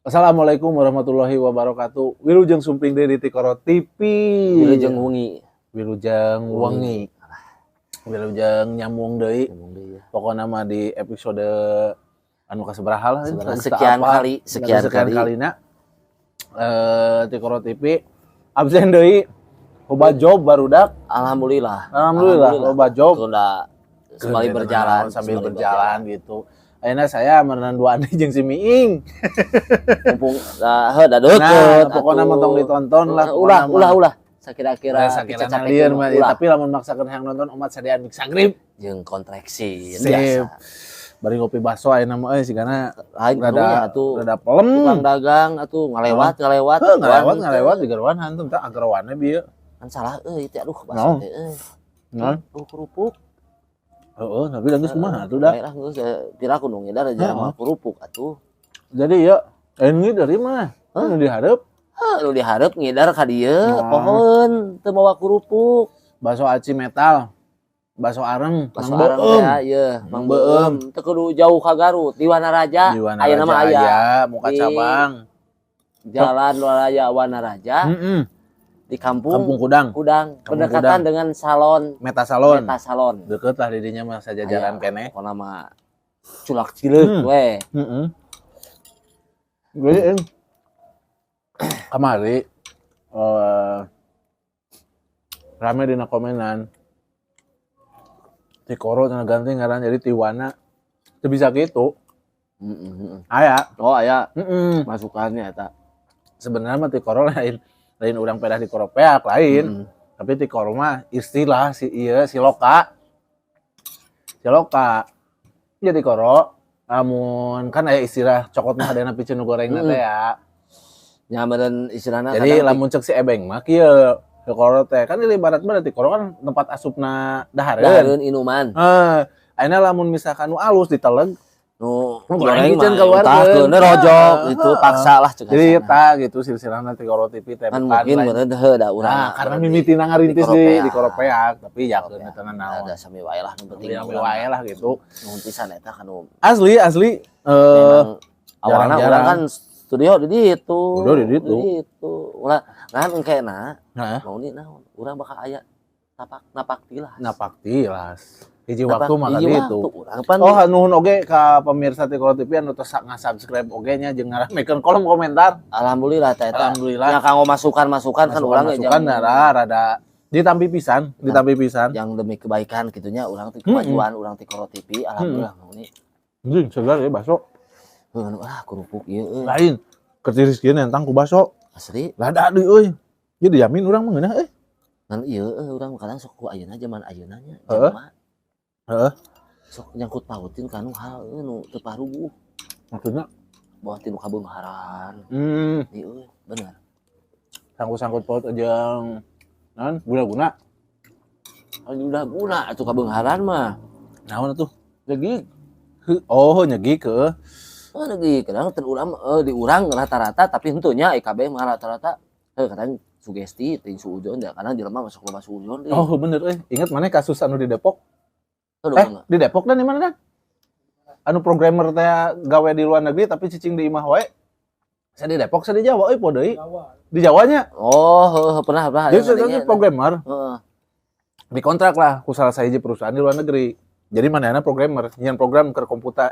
Assalamualaikum warahmatullahi wabarakatuh. Wilujeng sumping deui ti Tikoro TV. Wilujeng wengi. Wilujeng wengi. Wilujeng nyambung deui. Pokona mah di episode anu kasabaraha lah. Sekian kalina. Tikoro TV absen deui. Loba job barudak. Alhamdulillah. Loba job. Tunda sambil berjalan gitu. Ayeuna saya merenang dua ane jeung si Miing. Mumpung da deukeut. Nah, pokona mah tong ditonton lah. Ulah. Sakira-kira capek mah tapi lamun maksakeun hayang nonton umat sadean mik sagrib jeung kontraksi biasa. Bari ngopi baso ayeuna mah sigana rada pelem. Tukang dagang atuh ngalewat. Ngalewat di garuan hantu tah agrawane bieu. Kan salah euy teh aduh basa teh euy. Kerupuk. Heeh, tapi geus kumaha atuh dah. Baiklah geus kira aku nu ngedar jarang kerupuk atuh. Jadi ya, ini dari mana? Nu dihareup? Nu dihareup ngedar ka dieu, pohon teu mawa kerupuk. Baso aci metal. Baso areng, Mang Beum. Ya, Mang Beum. Teu kudu jauh ka Garut, di Wanaraja. Aya nama aya muka cabang. Jalan Raya Wanaraja. Di kampung Kudang. Berdekatan dengan salon Meta Salon. Deket lah didinya mah sajajaran kene. Pokona mah culak cileuk we. Jadi kamari rame dina komenan. Tikoro cenah ganti ngaran jadi Tiwana. Teu bisa kitu. Aya. Oh, aya. Masukannya eta. Sebenarnya mah Tikoro lain urang pedah di koropeak lain. Tapi Tikoro mah istilah si loka. Jadi Tikoro namun kan aya istilah cokot mah hadana pikeun gorengna teh ya. Nya meureun istilahna jadi lamun ceuk si Ebeng mah kieu Tikoro teh kan ibarat mah Tikoro kan tempat asupna dahareun inuman. Ayeuna lamun misalkan nu alus diteleg nu goreng mah tah rojok itu paksa lah ceuk. Jadi eta gitu silsilahna Tikoro TV teh kan mungkin meureun heuh urang. Karena mimitina ngarintis di koropeak tapi yakeun eta naon. Ada sami wae lah nu penting wae lah gitu. Nuhun pisan eta kan asli awalna urang kan studio di ditu. Ulah ngan engkena. Mau ni naon? Urang bakal aya napak tilas. Hiji waktu maka gitu. Nuhun oge ka pemirsa Tikoro TV anu tos ngasubscribe oge nya jeung ngaramekeun kolom komentar. Alhamdulillah teh eta. Alhamdulillah. Nya kanggo masukan kan urang ge rada ditampi pisan. Yang demi kebaikan gitunya urang teh kemajuan urang Tikoro TV alhamdulillah nu ni. Anjing segar ya baso. Kerupuk ieu lain. Ketiris kieu nentang ku baso. Asli. Lada deui euy. Ieu dijamin urang mah ngeunah euy. Ngan ieu urang kadang sok ku ayeuna zaman ayeuna nya. Sok nyangkut pautin kanu hal nu teu paruguh. Maksudna bawa tinu kabeungharan. Ieu bener. Sangkut paut jeung naon guna-guna. Guna atuh kabeungharan mah. Naon atuh? Nyegik. Nyegik ke. Nyegik kadang teu urang di urang rata-rata tapi henteu nya EKB mah rata-rata kadang sugesti teuing suujon da kadang jelema masuk lomba suujon. Oh bener ingat mana kasus anu di Depok? Di Depok dan di mana dan? Anu programmer teh gawe di luar negeri tapi cicing di imah wae. Saya di Depok, saya di Jawa euy poe deui. Di Jawanya. Oh, pernah. Jadi saya programmer. Dikontrak lah ku salah sahiji perusahaan di luar negeri. Jadi manehna programmer, nyian program ke komputer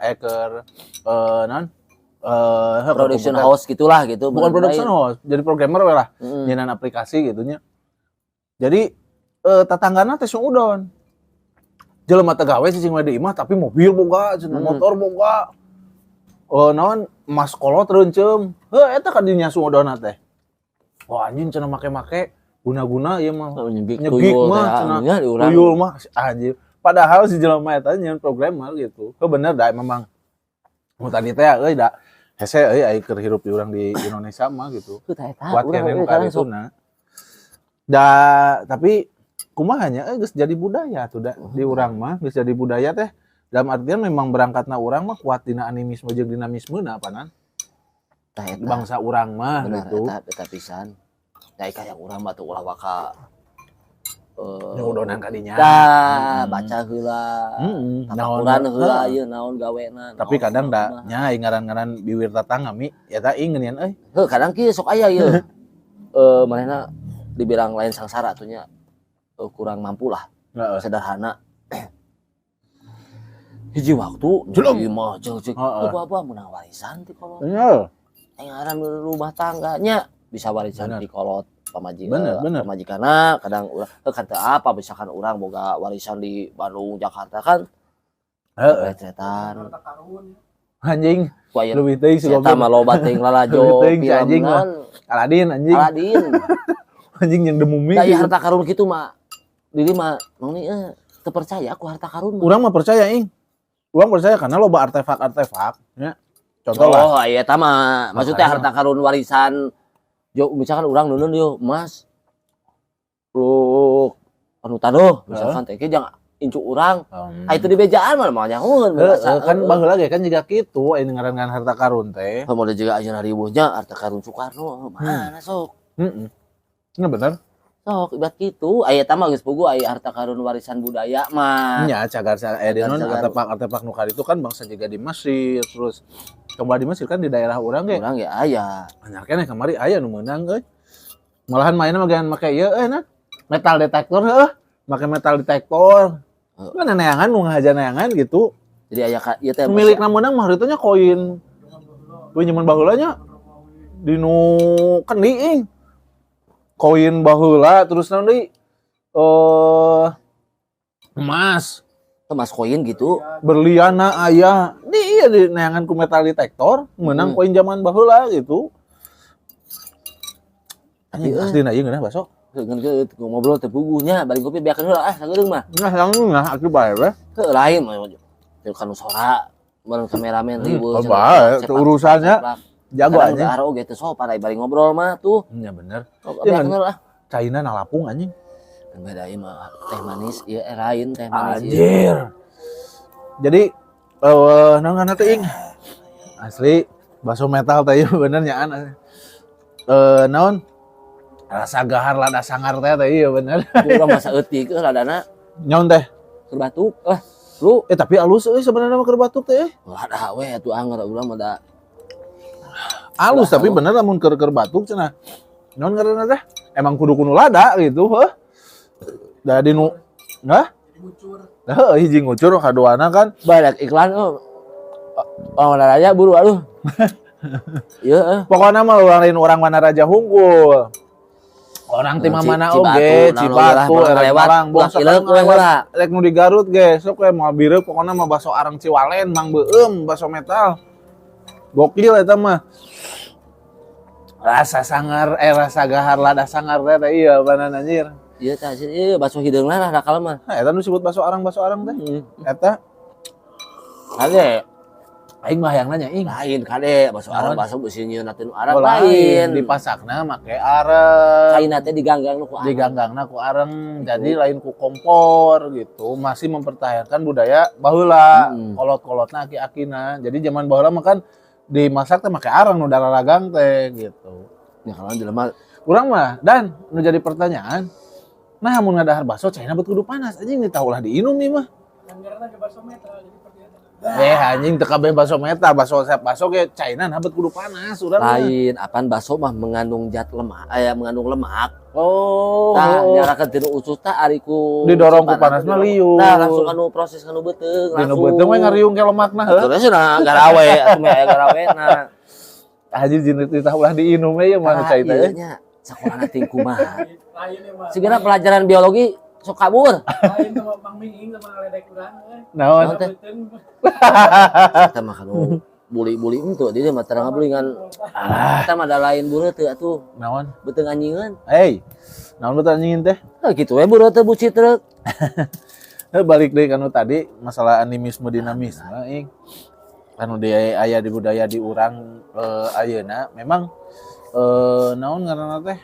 production house gitulah gitu. Bukan production house, jadi programmer we lah. Nyian aplikasi gitunya. Jadi tatanggana teh udon. Jelema teh gawe cicing we di imah tapi mobil boga, motor boga. Naon emas kolot reuncem. Eta ka dinya suudonna teh. Wah anjing cenah make-make guna-guna ieu mah. Nyegik mah cenah. Tuyul mah anjing. Padahal si jelema eta nyeun programmer gitu. Bener da memang. Mun tadi teh euy da hese euy aya keur hirup di urang di Indonesia mah gitu. Kuat kene ka dituna. Tapi kumaha nya geus jadi budaya tuh da di urang mah geus jadi budaya teh dalam artian memang berangkatna urang mah kuat dina animisme jeung dinamismeuna apanan bangsa urang mah gitu eta pisan da ika yang urang mah teu ulah waka nyudonan kadinya. Baca heula. Tapakuran heula ieu naon gawena. Tapi kadang da nya ngaran-ngaran biwir tatangga mi eta ing ngeunian euy. Heuh kadang kieu sok aya ieu. Manehna dibilang lain sangsara atunya kurang mampu lah. Sederhana. Hiji waktu ieu mah ceuk apa menang warisan ti kolot. Bener. Ngaran rumah tangganya bisa warisan di kolot pamajikan. Pamajikanna kadang urang kan teu apa misalkan urang boga warisan di Bandung Jakarta kan. Cetan. Anjing. Leuwih teuing si loba mah loba teuing lalajo anjing mah. Aladin. Anjing yang demumi. Da harta karun kitu mah diri mah mangni teu percaya aku harta karun. Urang mah percaya ing. Urang percaya karena loba artefak nya. Contoh lah. Oh, iya eta mah maksudnya harta karun warisan misalkan urang nuneun yeuh emas. Lu anu taduh misalkan teh jangan incu urang. Itu di bejaan mah nyahoun kan baheula ge kan jiga kitu aya ngaran harta karun teh. Model jiga ayeuna ribuhnya harta karun Soekarno mana sok. Heeh. Nah bener. Sok ibarat kitu aya eta mah geus puguh aya harta karun warisan budaya mah. Nya cagar aya di non artefak nu kaditu kan bangsa jiga di Mesir terus coba di Mesir kan di daerah urang ge. Urang ge aya. Anyar keneh kamari aya nu meunang euy. Malahan mainna mah geus make ieu nah metal detektor heuh. Make metal detektor. Kan neangan nu ngahaja neangan gitu. Jadi aya ieu teh milikna meunang mah harita nya koin. Koin zaman baheula nya di nu kendi ing. Koin baheula terus naon deui emas koin gitu berliana aya di ieu di neangan ku metal detektor meunang koin zaman baheula gitu. Anjing asli na ieu geunah baso ngeun ngobrol teh puguhnya bari kopi beakeun heula sageureung mah langsung atuh bae we teu lain teu kanu sora meureun kameramen ribut urusannya jago anjing. Aro ge teu sopan bari ngobrol mah tuh. Nya bener. Bener. Caina nalapung anjing. Beda ieu mah teh manis ieu lain teh manis. Anjir. Jadi naon ngaranna teh ing? Asli bakso metal teh ieu bener nyaan. Naon? Rasa gahar lada sangar teh ieu bener. Urang masa eutik ladana. Nyaon teh? Keur batuk. Lu tapi alus euy sebenarnya mah keur batuk teh. Ada we atuh anger urang mah da alus tapi bener lamun keur batuk cenah. Naon ngaranna teh? Emang kudu lada gitu, heuh. Da di nu ngucur. Heuh, hiji ngucur kaduana kan balik iklan Wanaraja buru aduh. Iya. Pokoknya mah orang Wanaraja hunggul. Orang tim mana oge, Cibatu, erek Malang, bos rek nu di Garut ge, sok we moal bireuk pokona mah baso areng Ciwalen, Mang Beueum, baso metal. Gokil eta mah. Rasa sangar, rasa gahar lada sangar teh iya banan anjir. Iya tah, ieu baso hideungna lah dakal mah. Eta nu disebut baso areng teh. Eta kade aing mah hayang nanya ing lain kade baso areng baso beusi nyieun teh nu areng lain. Dipasakna make areng. Kaina teh diganggangna ku areng. Diganggangna ku areng, jadi lain ku kompor gitu. Masih mempertahankan budaya baheula. Kolot-kolotna aki-akina. Jadi zaman baheula mah kan dimasak teh make areng nu dararagang teh gitu. Ya kalau jelema urang mah dan nu jadi pertanyaan. Nah, mun ngadahar baso caina bet kudu panas anjing ditaulah diinum ieu mah. Anggarna ke baso metal jadi anjing teu kabeh baso metal, baso ge caina na bet kudu panas urang. Lain, apaan baso mah mengandung zat lemak, mengandung lemak. Oh. Tah nyarakeun tinu usus tah ari ku didorong ku panas mah liur. Nah, langsung anu proses anu beuteung langsung. Dinu beuteung we ngariung ke lemakna heuh. Terus cenah garawe atuh mah aya garawena. Haji jenis ditaulah diinum we mah cai teh. Nya sakolana ting kumaha. Sigana pelajaran biologi sok kabur. Lain sama Mang Ming sama ledek urang euy. Naon teh? Eta mah kanu buli-buli henteu dia mah tarang bulingan. Eta mah da lain bureut teu atuh. Naon? Beuteung anjingan. Naon beuteung anjingan teh? Kitu we bureut teh bucit truk. Balik deui kanu tadi masalah animisme dinamisme ing. Anu aya di budaya di urang ayeuna memang naon ngaranna teh?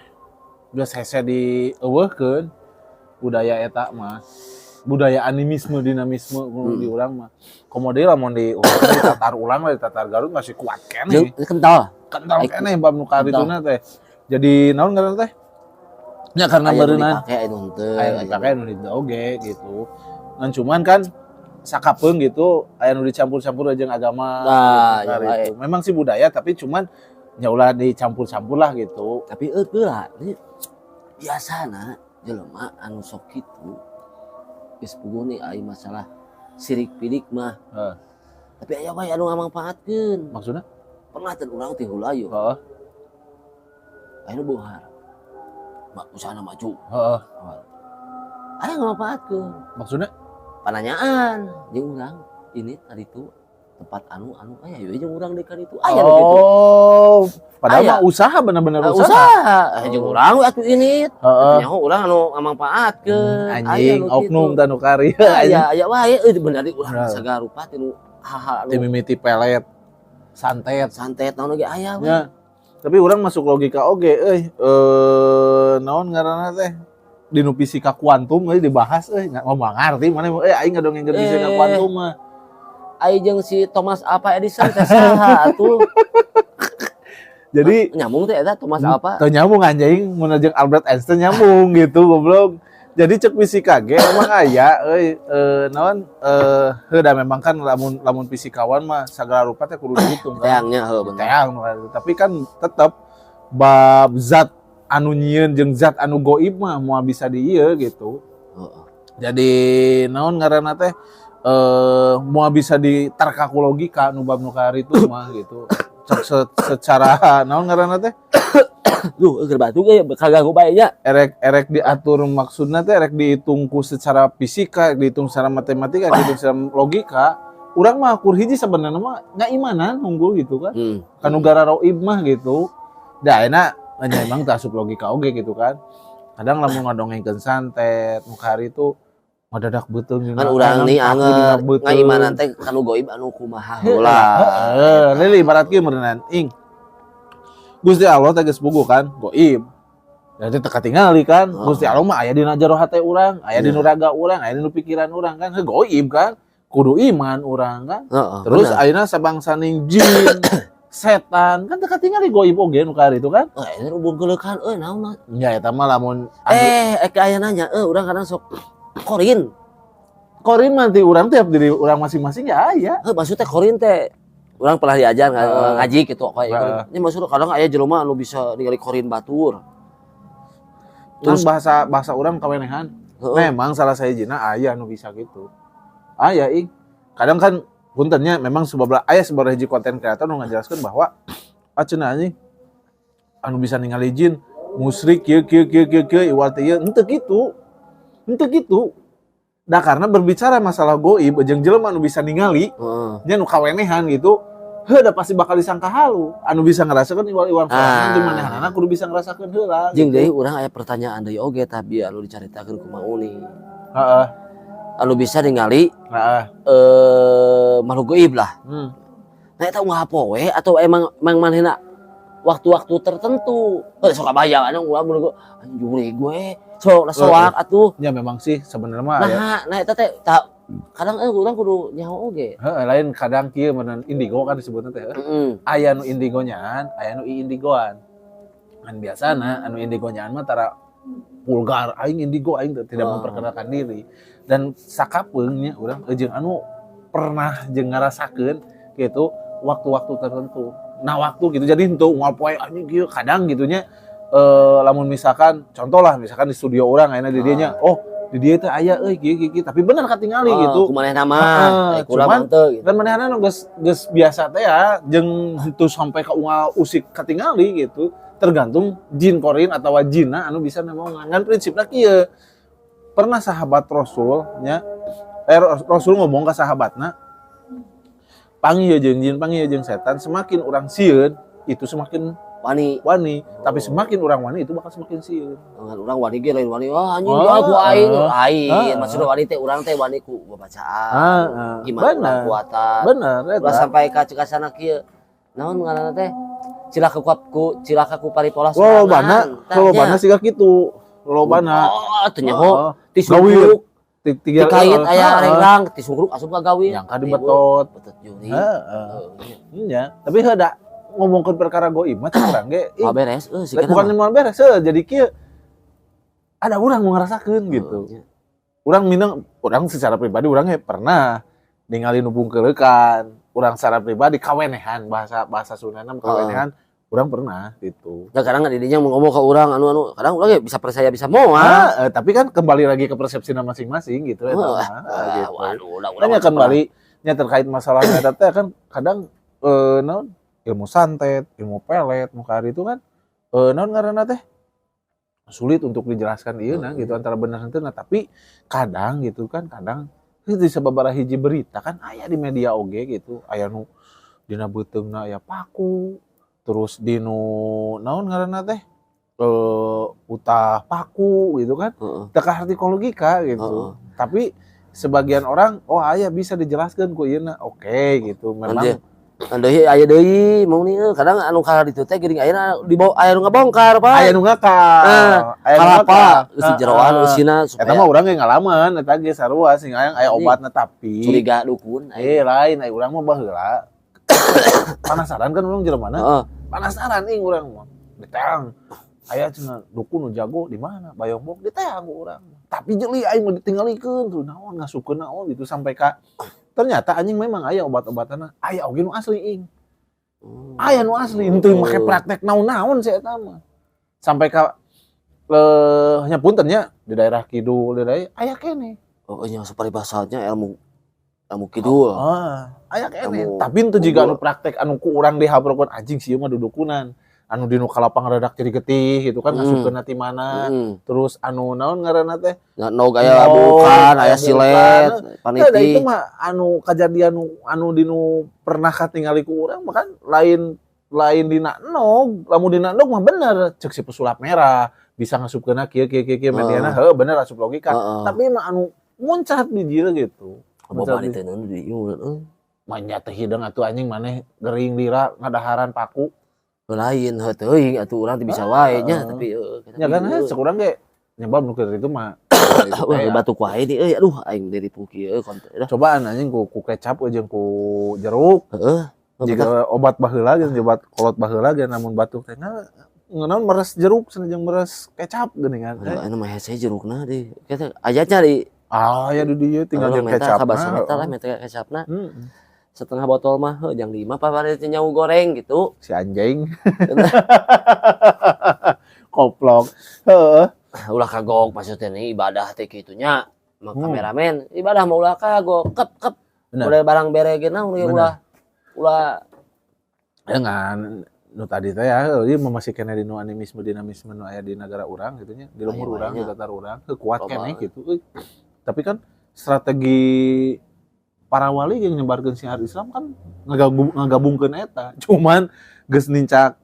Geus hese dieuweuhkeun budaya eta mah. Budaya animisme dinamisme di urang mah. Komode lamun di urang di tatar ulang di tatar Garut masih kuat keneh. Kental Kental keneh bab nu karituna teh. Jadi naon ngaranna teh? Ya karena berenang dipakai anu henteu. Aya dipakai anu henteu oge gitu. Ngan cuman kan sakapeung gitu aya nu dicampur-campur jeung agama. Nah, gitu. Memang sih budaya tapi cuman ya ulah dicampur-campur lah gitu. Tapi geura biasana jelema anu sok kitu geus puguh nih aya masalah sirik pirik mah. Tapi aya wae anu ngamangpaatkeun. Maksudna? Pernah teh urang teh heula aya. Heeh. Aya bohar. Usahana maju. Heeh. Aya ngamangpaatkeun. Maksudna? Pananyaan jeung urang ini tadi tuh tempat anu aya we jeung urang dekat itu aya nu kitu. Padahal mah usaha bener-bener usaha. Usaha. Jeung urang we atuh ini. Nyaho urang anu ngamangpaatkeun. Anjing oknum tanu kari. Aya wae bener di urang sagarupa tinu hal-hal anu mimiti pelet. Santet naon ge aya we. Ya. Tapi urang masuk logika oge naon ngaranna teh? Dinu fisika kuantum dibahas ngomong ngarti mana aing ngadongengkeun fisika kuantum mah. Ai jeung si Thomas Alva Edison teh saha atuh. Jadi nyambung teh eta Thomas Alva. Teu nyambung anjing mun jeung Albert Einstein nyambung gitu goblok. Jadi cek fisika ge emang aya naon heuda memang kan lamun fisikawan mah sagala rupa teh kudu dihitung kan. Teangnya bener. Teang tapi kan tetep bab zat anu nyieun jeung zat anu goib mah moal bisa di ieu gitu. Jadi naon ngaranna teh moal bisa ditarka ku logika nu bab nu kari itu mah gitu. Secara naon ngaranna teh? Duh, keur batuk ge kaganggu bae nya. Erek diatur maksudna teh erek dihitung ku secara fisika, dihitung secara matematika, dihitung secara logika. Urang mah kur hiji sebenarnya mah ngaimanan unggul gitu kan. Kanu gara roib mah gitu. Da enak nya emang tak asup logika oge gitu kan. Kadang lamun ngadongengkeun santet, nu kari itu ngadadak beuteung kan urang ni angeun ngaimanan teh kanu goib anu kumaha heula. Lili ibarat kieu meureunana ing. Gusti Allah teh geus puguh kan, goib. Jadi teu katingali kan. Gusti Allah mah aya dina jero hate urang, aya dina raga urang, aya dina pikiran urang kan. Goib kan. Kudu iman urang kan. Terus ayeuna sabangsaning jin setan kan teu katingali goib oge nu kari itu kan. Ini hubungkeuleukan naon mah. Ya eta mah lamun aya nanya urang kadang sok korin mah ti urang tiap diri urang masing-masing ya aya. Maksudnya korin teh urang pernah diajar ngaji gitu kayak ini maksudnya kadang aya jelema anu bisa ningali korin batur. Terus bahasa urang kawenehan. Memang salah sajina aya anu bisa gitu. Aya ing. Kadang kan puntennya memang sebuah hiji konten kreator nu ngajelaskeun bahwa cenah anjing anu bisa ningali jin musyrik kieu iwal teh henteu kitu. Nah karena berbicara masalah goib jeung jelema anu bisa ningali nya nu kawenehan gitu heuda pasti bakal disangka halu anu bisa ngerasakeun iwal-iwal sorangan jeung manehanana kudu bisa ngerasakeun heula jeung deui urang aya pertanyaan deui oge tapi anu dicaritakeun ku Mauni anu bisa ningali makhluk goib lah nah eta ungah poe atau emang manehna waktu-waktu tertentu sok kabayang anu urang mun anjuri gue sok soak atuh. Ya memang sih sebenarnya mah nah eta teh kadang urang kudu nyaho oge. Lain kadang kieu meureun indigo kan disebutna teh. Aya nu indigonya, aya nu indigoan. Kan biasana anu indigonya mah tara vulgar aing indigo aing tidak memperkenalkan diri. Dan sakapeungnya urang jeung anu pernah jeung ngarasakeun gitu waktu-waktu tertentu. Nah waktu gitu jadi henteu moal poe anjing kieu kadang gitunya lamun misalkan contoh lah misalkan di studio orang ayeuna di dieu nya di dieu teh aya kieu tapi bener katingali gitu kumanehna mah cuman gitu. Dan manehna nu geus biasa teh ya jeung henteu sampai ka unggal usik katingali gitu tergantung jin korin atau jinna anu bisa nemongan ngan prinsipna kieu pernah sahabat Rasul nya Rasul ngomong ka sahabatna panggih jeung jin panggih jeung setan semakin urang sieun itu semakin wani tapi semakin orang wani itu bakal semakin sieun orang wani ge lain wani anjing aku aing maksudna wani teh urang teh wani ku bacaan gimana kuatan bener eta sampai ka cekasana kieu naon ngaranna teh cilaka ku paripolas lolobana siga kitu lolobana teu nyaho ti sungruk ti kait aya rengrang ti sungruk asup ka gawin yang ka dibetot juri nya tapi heuda ngomongkeun perkara goib mah urang ge beres bukan moal beres jadi kieu ada orang mau ngerasakeun gitu. Orang secara pribadi orangnya pernah ningali nubung keulekan. Orang secara pribadi kawenehan bahasa Sundana kawenehan. Orang pernah gitu. Ya kadang didinya mau ngomong ke orang anu kadang orang ya bisa percaya bisa moal. Tapi kan kembali lagi ke persepsi masing-masing gitu gitu. Waduh, udah kembali nya terkait masalah eta teh kan kadang naon ilmu santet, ilmu pelet, muka hari itu kan naon ngaranna teh sulit untuk dijelaskan ieu nah gitu antara benar henteu. Tapi kadang gitu kan kadang itu sababaraha hiji berita kan aya di media oge gitu aya nu dina beuteungna aya paku terus dinu naon ngaranna teh utah paku gitu kan teka arti logika gitu tapi sebagian orang aya bisa dijelaskan ku ieu oke gitu memang Deui aya deui mau nih kadang anu kalah ditu teh geuning ayeuna dibawa aya nu ngabongkar Pak aya nu ngakal aya nu ngakal geus jeroan usina supaya eta mah urang ge ngalaman eta ge sarua sing aya obatna tapi curiga dukun lain aya urang mah baheula penasaran kan urang jelemana penasaran urang mah diteang aya cenah dukun nu jago di mana Bayombong diteang ku urang tapi jeli aing mah ditinggalikeun tuh naon ngasukeun naon gitu sampai ka ternyata anjing memang aya obat-obatanna aya oge nu asli ing aya nu asli henteu make praktek naon-naon si eta mah sampai ka nyapunten nya di daerah kidul di daerah aya keneh nya saparibasanya ilmu kidul aya keneh tapi henteu jiga anu praktek anu ku urang dihabrokeun anjing sieu mah dudukunan anu dinu kalapang redak jadi getih gitu kan ngasupkeun ti mana terus anu naon ngaranna teh nog aya bukan aya silet paniti itu mah anu kejadian anu dinu pernah katingali ku urang mah kan lain dina nog lamun dina nog mah bener ceuk si pesulap merah bisa ngasupkeun kieu mediana heuh bener asup logika tapi mah anu muncrat di jieu gitu boban itu nu di ieu manya teh hideung atuh anjing maneh gering dira ngadaharan paku lain teuing atuh urang teh bisa wae nya tapi nya kan sakurang ge nyebab nu kieu itu mah batu ku wae di aduh aing dari puki konten cobaan anjing ku kecap jeung ku jeruk jika obat baheula jeung obat kolot baheula ge namun batuk teh naon meres jeruk jeung meres kecap geuningan anu mah hese jerukna deui kita aya cari ya di dieu tinggal jeung kecapna lah meta kecapna setengah botol mah jang 5 paparit nyawu goreng gitu si anjing koplok ulah kagok maksudnya nih ibadah teh kitu nya mah kameramen ibadah mah ulah kagok kep udah barang bere ge naon ulah dengan nu tadi teh ya ieu masih kena dinu animisme dinamisme nu aya di negara urang gitu nya di luhur urang di tatar urang kuat keneh gitu tapi kan strategi para wali yang nyebarkeun syiar Islam kan ngagabungkeun eta. Cuman geus nincak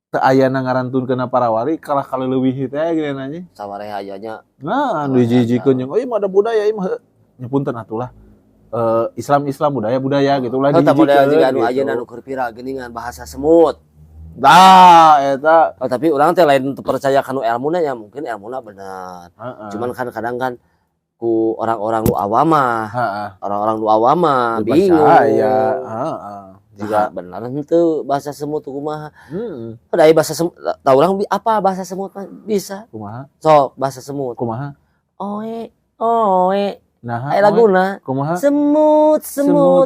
teu aya ngarantunkeun para wali kalah kaleuwih teh geuning nanya. Sawareh ayanya. Nah, anu dijijikeun jeung ieu mah ada budaya ieu mah nyepunten atulah. Islam budaya gitu lah dijijikeun. Budaya juga anu ayeuna anu keur viral geuningan bahasa semut. Eta. Tapi urang teh lain percaya kanu ilmuna ya mungkin ilmuna bener. Cuman kan kadang kan ku orang-orang lu awamah, orang-orang lu awamah bingung. Juga benar henteu bahasa semut kumaha. Ada bahasa semut, tahu orang apa bahasa semut bisa? Kumaha? Sok bahasa semut. Kumaha? Oe. Nah, aya laguna. Kumaha? Semut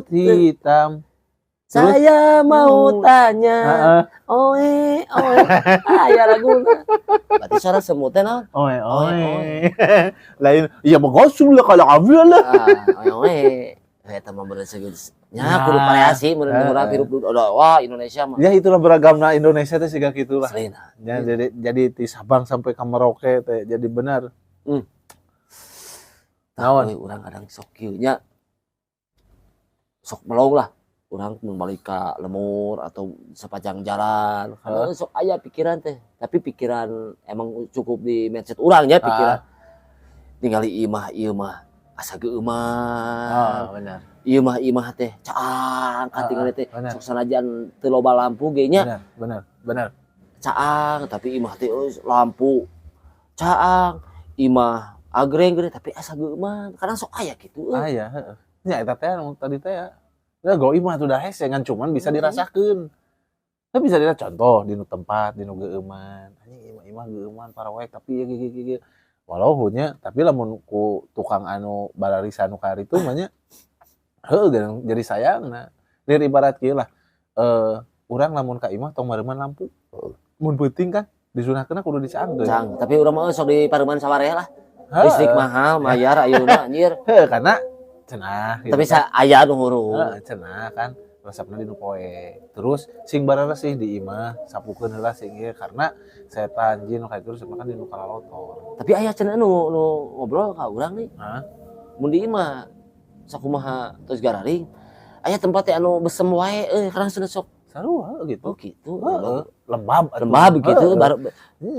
hitam. Saya mau tanya. Oe. Aya laguna. Berarti suara semutnya naon? Oe. Lain iya mah gosul lah kalau avil lah. Oe. Eta mah bener segeus. Nya kudu variasi mun urang hirup wah Indonesia mah. Ya itulah beragamna Indonesia teh siga kitu lah. Ya jadi ti Sabang sampai ka Merauke teh jadi benar. Naon urang kadang sok kieu nya. Sok melong lah. Urang balik ka lemur atau sepanjang jalan karena sok aya pikiran teh tapi pikiran emang cukup di mindset urang nya pikiran tinggali ieu mah asa geuman benar ieu mah teh caang katingali teh sok sanajan teu loba lampu ge nya benar caang tapi ieu mah teh lampu caang ieu mah agreng geuning tapi asa geuman kadang sok aya kitu aya nya eta teh tadi teh ya goib mah tuh dah hese ngan cuman bisa dirasakeun. Tapi bisa dirasakeun contoh di tempat di geueuman. Anjing imah geueuman para wae tapi ieu walau hunya tapi lamun ku tukang anu bararisa anu kari itu mah nya heuh jadi sayangna. Lir ibarat kieu lah urang lamun ka imah tong mareuman lampu. Mun peuting kan disunahkeunna kudu dicaangkeun. Cang, tapi urang mah sok di pareuman sawareh lah. Listrik mahal, mayar ayeuna anjir. Heuh karena cenah gitu. Tapi aya nu huruf. Cenah kan resepna dinu poe. Terus sing bararesih di imah sapukeun heula sing ieu karena setan jin nu kayak terus makan dinu kalalotor. Tapi aya cenah nu ngobrol ka urang nih. Hah? Mun di imah sakumaha terus gararing. Aya tempat anu besem wae karang cenah sok Sarua gitu. oh gitu. Lembab Gitu baru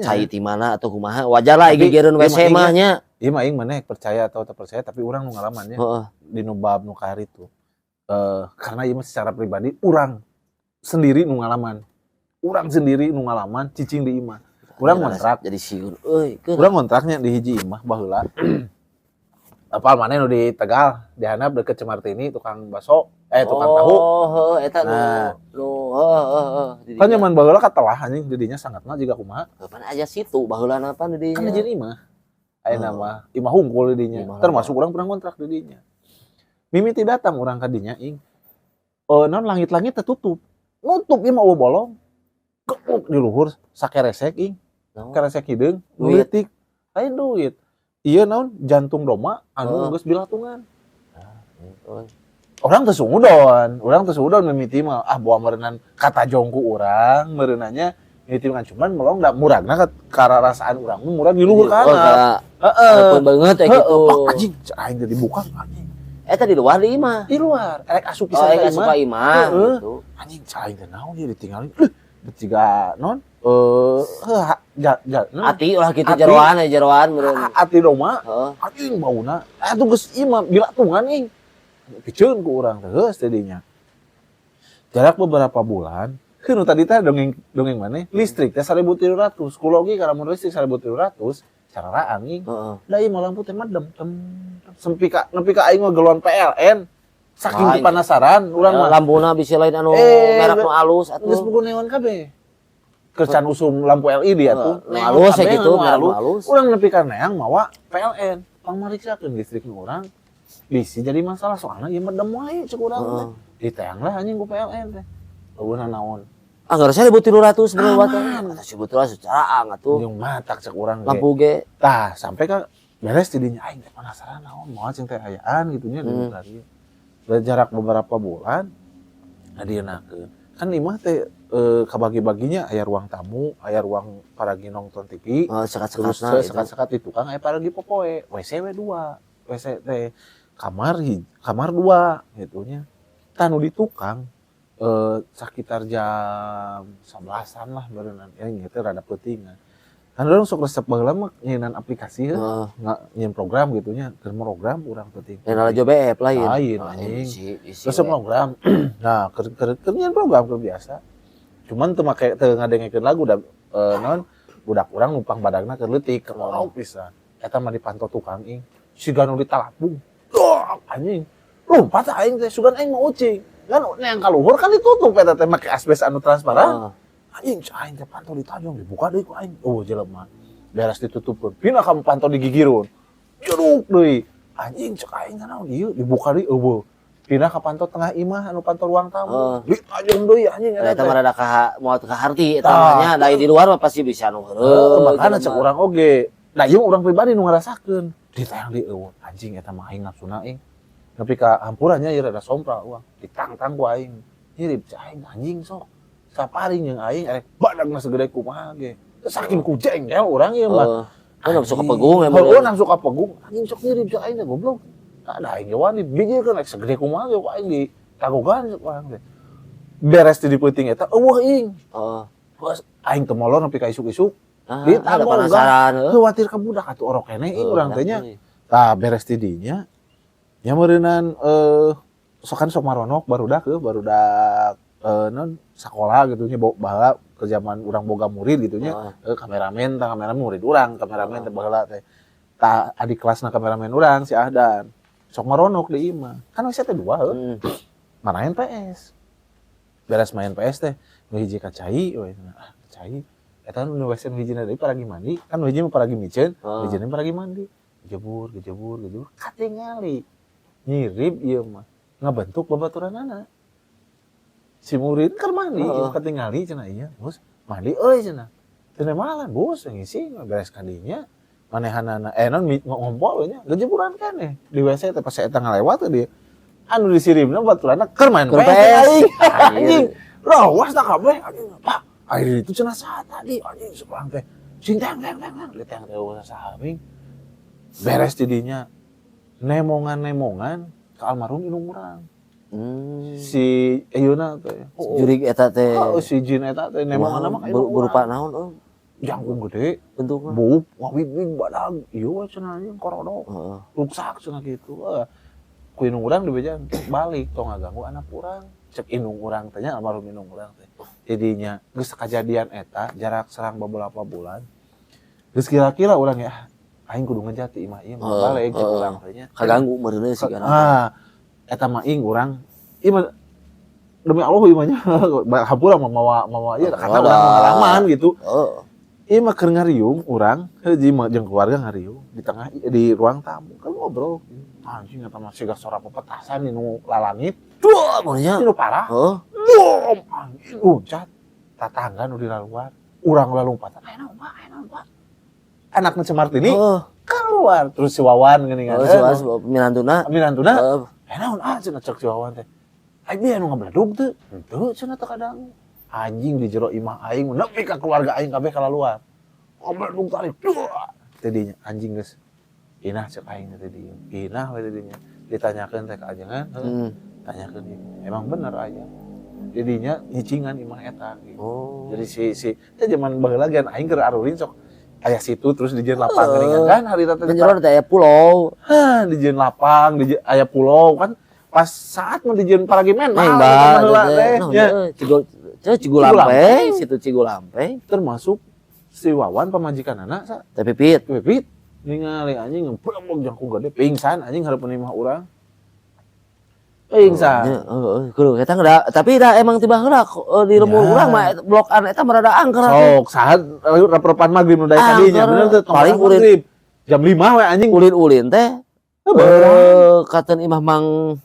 cai ti mana atau kumaha. Wajar lah gegereun WC mah nya. Ieu mah aing maneh percaya atau tak percaya tapi urang nu ngalamannya dinu bab nu ka itu. Karena ieu secara pribadi urang sendiri nu ngalaman. Urang sendiri nu ngalaman cicing di imah. Urang ngontrak jadi sieun euy. Urang ngontraknya di hiji imah baheula. Apal maneh nu di Tegal, di handap deket Cemartini tukang bakso, tukang tahu. Oh, eta nu Kan zaman baheula katelah anjing didinya sangatna jiga kumaha. Kapan aja situ baheula apa di dinya? Kan hiji imah. Aya nama imah hungkul di dinya. Termasuk urang pernah ngontrak di dinya. Mimiti datang urang ka dinya ing. Naon langit-langit tertutup. Nutup ieu mah bolong. Kepuk di luhur sakeresek ing. Keresek hideung, duit. Lain duit. Iya naon jantung doma anu geus bilatungan. Orang teu sungudon mimiti mah bawa meureunan kata jongku urang meureunnanya mimiti ngan cuman melong da muragna kararasaan urang murag di luhur kana. Heeh. Banget gitu. Anjing aing teh dibuka anjing. Eta di luar di imah. Di luar, erek asup pisan ka imah gitu. Anjing aing teh naon ieu ditinggalin. Beciga non ati ulah gitu jeroan meureun ati doma anjing bauna atuh geus imah bilatungan ing piceun ku urang teh geus teh dinya jarak beberapa bulan nu tadi teh dongeng maneh listrik teh 1.300 kulogi karena mun listrik 1.300 cararaan ing da ieu lampu teh madem nepi ka aing mah geluan PLN saking penasaran urang mah lampuna bisi lain anu merek nu alus atuh geus buku neon kabeh kerjaan usum lampu LED atuh halus gitu halus urang nepi ka neang mawa PLN pamariksakeun listrik nu urang bisi jadi masalah soalnya ieu medem wae cek urang diteang lah anjing ku PLN teh eueuhna naon anggar 1.300 bro watan 1.300 caraan atuh jeung matak cek urang lampu ge tah sampai ka beres di dinya aing teh penasaran naon moal cing teh ayaan gitunya di hari jarak beberapa bulan adienakeun kan imah teh kabagi-baginya aya ruang tamu, aya ruang paragi nonton TV, sekat-sekat itu kan aya paragi popoe, WC we 2, WC teh kamar 2 gitunya. Tanu di tukang sekitar jam 11-an lah beureunan, nya teh rada peutingan. Kan urang sok resep baheula mah nyieun aplikasi nyieun program gitunya, keur program urang peuting. Nya jo BF lain anjing. Resep program. Nah, keur nyieun program keur biasa. Cuman teu make teu ngadengekeun lagu da naon budak urang numpang badagna keur leutik kalau pisan. Eta mah dipantau tukang ing. Siga nu ditalapung. Anjing. Lompat aing teh sugan aing mau ucing. Kan neang ka luhur kan ditutup eta teh make asbes anu transparan. Anjing aing teh pantau ditajong dibuka deui ku aing. Jelema. Beres ditutupkeun. Pina ka pantau digigirun. Jeruk deui. Anjing cek aing naon ieu dibuka deui eueuh. Pindah ka pantau tengah imah anu pantau ruang tamu. Ditajong deui anjing eta mah rada moal ka harti eta mah nya da di luar mah pasti bisa nu heureum. Makana cek urang oge. Da ieu urang pribadi nu ngarasakeun. Ditayang di eueuh anjing eta mah aing nafsuna ing. Nepi ka hampurannya ieu rada sompra urang. Ditangtang ku aing. Hirip aing anjing sok. Saparing jeung aing erek badagna segede kumaha ge. Saking kujeng ya urang ieu mah. Nafsu kapegung emang. Heueuh nafsu kapegung. Anjing sok hirip cek aing teh goblok. Ada aing wani bijil kan segede kumaha ge ku aing di tagogan urang teh. Beres di peuting eta eueuh ing. Terus aing teu molor nepi ka isuk-isuk. Ada penasaran. Khawatir ka budak atuh orok keneh ing urang teh nya. Tah beres di dinya. Nya meureunan sok maronok barudak non sekolah gitu nya baheula ke zaman urang boga murid gitu nya. Kameramen murid urang, kameramen teh baheula teh. Tah adik kelasna kameramen urang si Ahdan. Sok maronok di imah. Kan WC teh 2 heuh. Main PS. Beres main PS teh nu hiji ka cai we. Cai. eta nu WC hijina deui paragi mandi, kan hiji mah paragi miceun, hijina paragi mandi. Gejebur, katingali. Nyirip ieu mah. Ngabentuk babaturanana. Si murid keur mandi, katingali cenah ieu. Bos, mandi euy cenah. Teu nemalan, bos ngisi beres ka dinya. Manehanana non ngompol nya, gejeburan keneh. Di WC teh pas eta ngalewat dia. Anu disiripna baturanna keur main PS. Anjing. Rawas tak kabeh anjing. Pak, air itu cenah saha tadi anjing sebelang teh. Sing teng teh usah sahaming. Beres tidinya. Nemongan ke almarhum indung urang. Si ayeuna teh. Jurig eta teh. Si jin eta teh nemongan mah berupa naon jangkung gede bentukna. Buk, wawit badag. Ieu cenah anjing korodok. Ruksak cenah kitu. Ku indung urang dibejaan balik tong ngaganggu anak urang. Cek indung urang teh nya almarhum indung urang teh. Jadinya geus kajadian eta jarak serang beberapa bulan. Geus kira-kira urang ya aing kudu ngejati imah ieu balik cek urang teh nya. Kaganggu meureunna sih kana. Eta mah ing urang ieu demi Allah ieu mah nya hampura mawa ieu kata urang pengalaman gitu. Ieu mah keur ngariung urang heuji mah jeung keluarga ngariung di tengah di ruang tamu kan ngobrol. Anjing eta mah siga sora pepetasan nu lalangit. Duh, monya nu parah. Heeh. Anjing loncat. Tatangga nu di luar. Urang lalumpatan. Ayeuna Pak. Anakna Cemartini keluar terus si Wawan geuningan. Si Wawan minantuna. Naon cenah cek si Wawan teh. Aing bieu anu ngabledug teu? Henteu cenah teu kadang. Anjing di jero imah aing nepi ka keluarga aing kabeh kalaluar. Ngabledug tarik. Tadinya anjing geus inah cek aing teh di inah we dinya ditanyakeun teh ka ajengan tanyakeun ieu emang bener aya didinya nyicingan imah eta gitu. Jadi si zaman baheula gen aing keur arurin sok aya situ terus dijieun lapang geuningan kan harita teh jero teh aya pulau dijieun lapang aya pulau kan pas saat mah dijieun paragi men baheula teh Cigulampe situ Cigulampe termasuk si Wawan pamajikanana sa teh Pipit ningali anjing ngeblok jangkung gede pingsan anjing hareupeun imah urang. Pingsan. Kudu eta tapi da emang tiba heula di lembur urang mah blokan eta rada angker. Sok saat raprepan maghrib nu daek kadinya bener teh paling maghrib. Jam 5 we anjing ulin teh. Katen imah Mang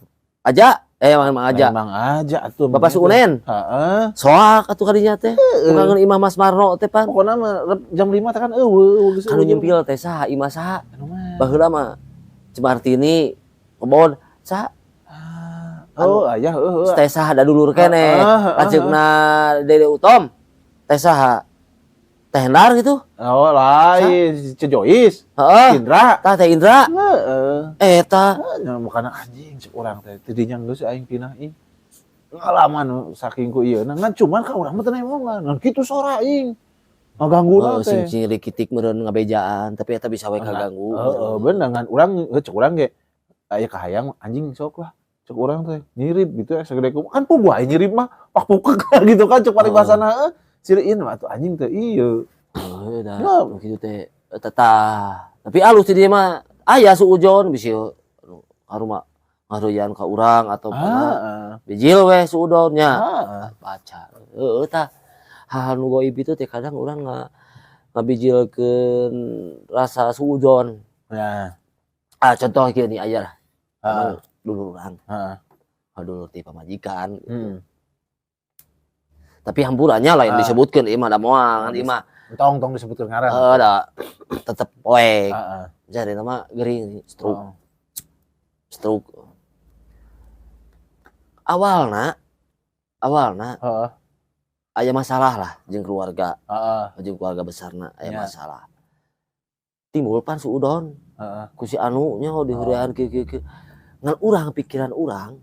Aja Mang Aja atuh Bapak Suunen. Heeh. Soak atuh kadinya teh. Bukangeun imah Mas Marno teh pan. Pokona mah jam 5 teh kan eueuh geus. Kanu nyempil teh saha imah saha? Baheula mah Cemartini kebon saha? Aya heueuh. Teh saha da dulur keneh. Lanceukna Dede Utom. Teh saha? Teh Hendar gitu. Oh lain Cejois. Heeh. Indra. Tah Teh Indra. Heeh. Eta. Bukan anjing cek urang teh tidinya geus aing pinah ieu. Ngalaman saking ku ieu ngan cuman ka urang mah teu nemongan. Ngan kitu sora aing. Ngaganggu teh. Sing rikitik meureun ngabejaan tapi eta bisa we kaganggu. Heeh, bener ngan urang cek urang ge aya kahayang anjing sok lah. Cek urang teh nyirip gitu segede ku kan puguh aing nyirip mah pak pukek gitu kan cek paribasana heeh. Siriin mah atuh anjing teh ieu. Da kitu teh tetah. Tapi alus di dieu mah aya suujon bisi haruma ngaruyan ka urang atau pernah bijil we suudon nya. Baca. Heueuh tah. Hal nu goib itu teh kadang urang ngabijilkeun rasa suujon. Ya. Contoh kieu nih aya lah. Dulur urang. Dulur ti pamajikan. Tapi hampurannya lain disebutkeun ieu mah da moal ieu mah tong disebutkeun ngaran. Da tetep poek. Jadi nama gering stroke. Awalna aya masalah lah jeung keluarga. Jeung keluarga besarna aya masalah. Timbul pan suudon. Ku si anu nya diheurean kieu. Ngan urang pikiran urang.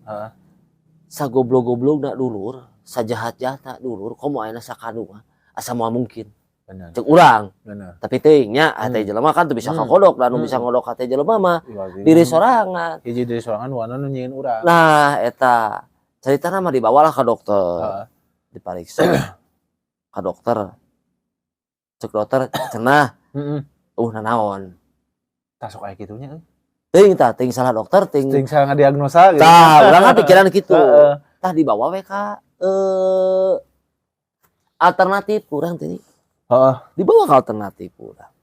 Sagoblok-goblokna dulur, sajahat-jahatna dulur, komo ayeuna sakanu mah asa moal mungkin. Bener. Cek urang. Bener. Tapi teuing nya hate jelema kan teu bisa kakodok da nu bisa ngodok hate jelema mah diri sorangan. Hiji diri sorangan wana nu nyieun urang. Nah, eta caritana mah dibawalah ka dokter. Dipariksa. Ka dokter. Cek dokter cenah. Nanaon. Tah sok aya kitunya euy. Teuing salah dokter, teuing salah ngadiagnosa gitu. Tah, urang kan pikiran kitu. Tah dibawa we ka alternatif urang teh. Dibawa ke alternatif urang.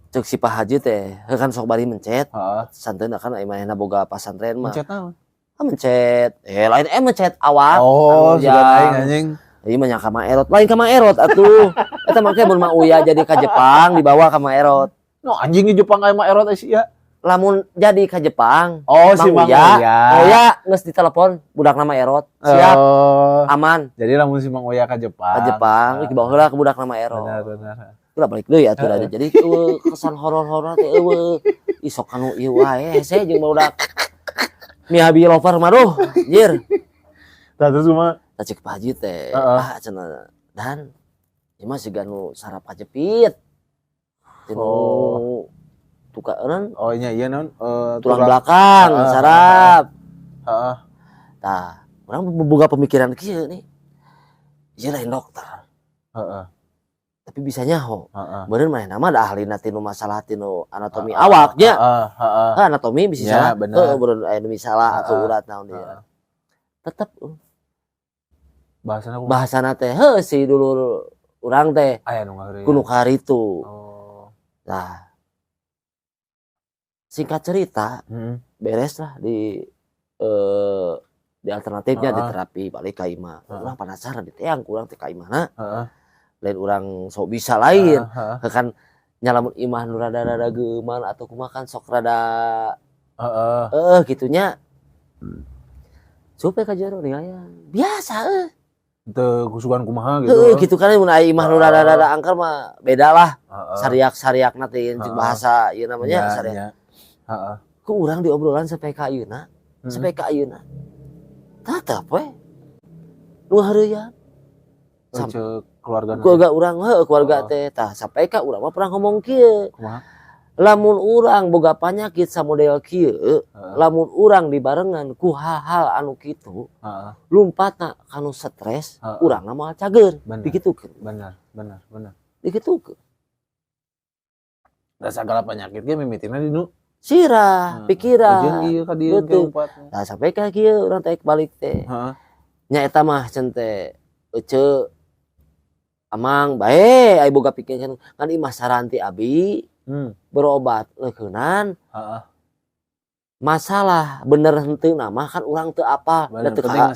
Cek si Pak Haji teh kan sok bari mencet. Santeuna kan manehna boga pasantren mah. Mencet naon? Mencet. Lain mencet awak. Oh, sudah aing anjing. Ieu mah nya ka Maerot. Lain ka Maerot atuh. Eta make mun mah Uya jadi ka Jepang dibawa ka Maerot. No anjing di Jepang aya Maerot sia. Lamun jadi ka Jepang. Oh, si Mang Uya. Uya geus ditelepon budakna Maerot. Siap. Aman. Jadi lamun si Mang Uya ka Jepang. Ka Jepang dibawa heula ka budakna Maerot. Benar. Udah balik deui atuh da. Jadi kesan horor-horor teh isok anu ieu wae hese jeung budak Miyabi lover mah duh, anjir. Tah terus kumaha? Tah cek Pak Haji teh, cenah dan ieu mah siga nu sarap kajepit. Tinu tukaran. Oh iya naon? Tulang belakang sarap. Heeh. Tah, urang boga pemikiran kieu nih. Ieu lain dokter. Heeh. Tapi bisa nyaho. Bener manehna mah da ahlina tinu masalah tinu anatomi awak nya. Anatomi bisa salah. Heeh, bener aya nu salah atuh urat naon dia. Tetep bahasana teh heuh si dulur urang teh aya nu ngaeureun. Kudu karitu. Oh. Nah. Singkat cerita, beres lah di alternatifnya di terapi balik ka imah. Urang penasaran di teang kurang teh ka imahna. Lain orang sok bisa lain kan nyalamun imah nu rada-rada geuman atau kumaha kan sok rada gitunya supaya ka jero aya biasa teu kusugan kumaha gitu gitu kan mun aya imah nu rada-rada angker mah beda lah sariak-sariakna teh jeung bahasa ieu namanya sariak ku urang di obrolan sampai ka ayeuna tatap we nu hareuyan keluarga urang keluarga teh tah sampai ka urang mah pernah ngomong kieu lamun urang boga panyakit samodel kieu lamun urang dibarengan ku hal-hal anu kitu lumpatna kanu stres urang mah cager digitukeun benar digitukeun da sagala penyakit ge mimitina dinu sirah pikiran jeung ieu ka dieu ke lumpatna tah sampai ka kieu urang teh balik teh nya eta mah cen teh ece amang bae ai boga pikiran kan imah saranti abi berobat leukeunan masalah bener henteu nama kan urang teu apa da teu ka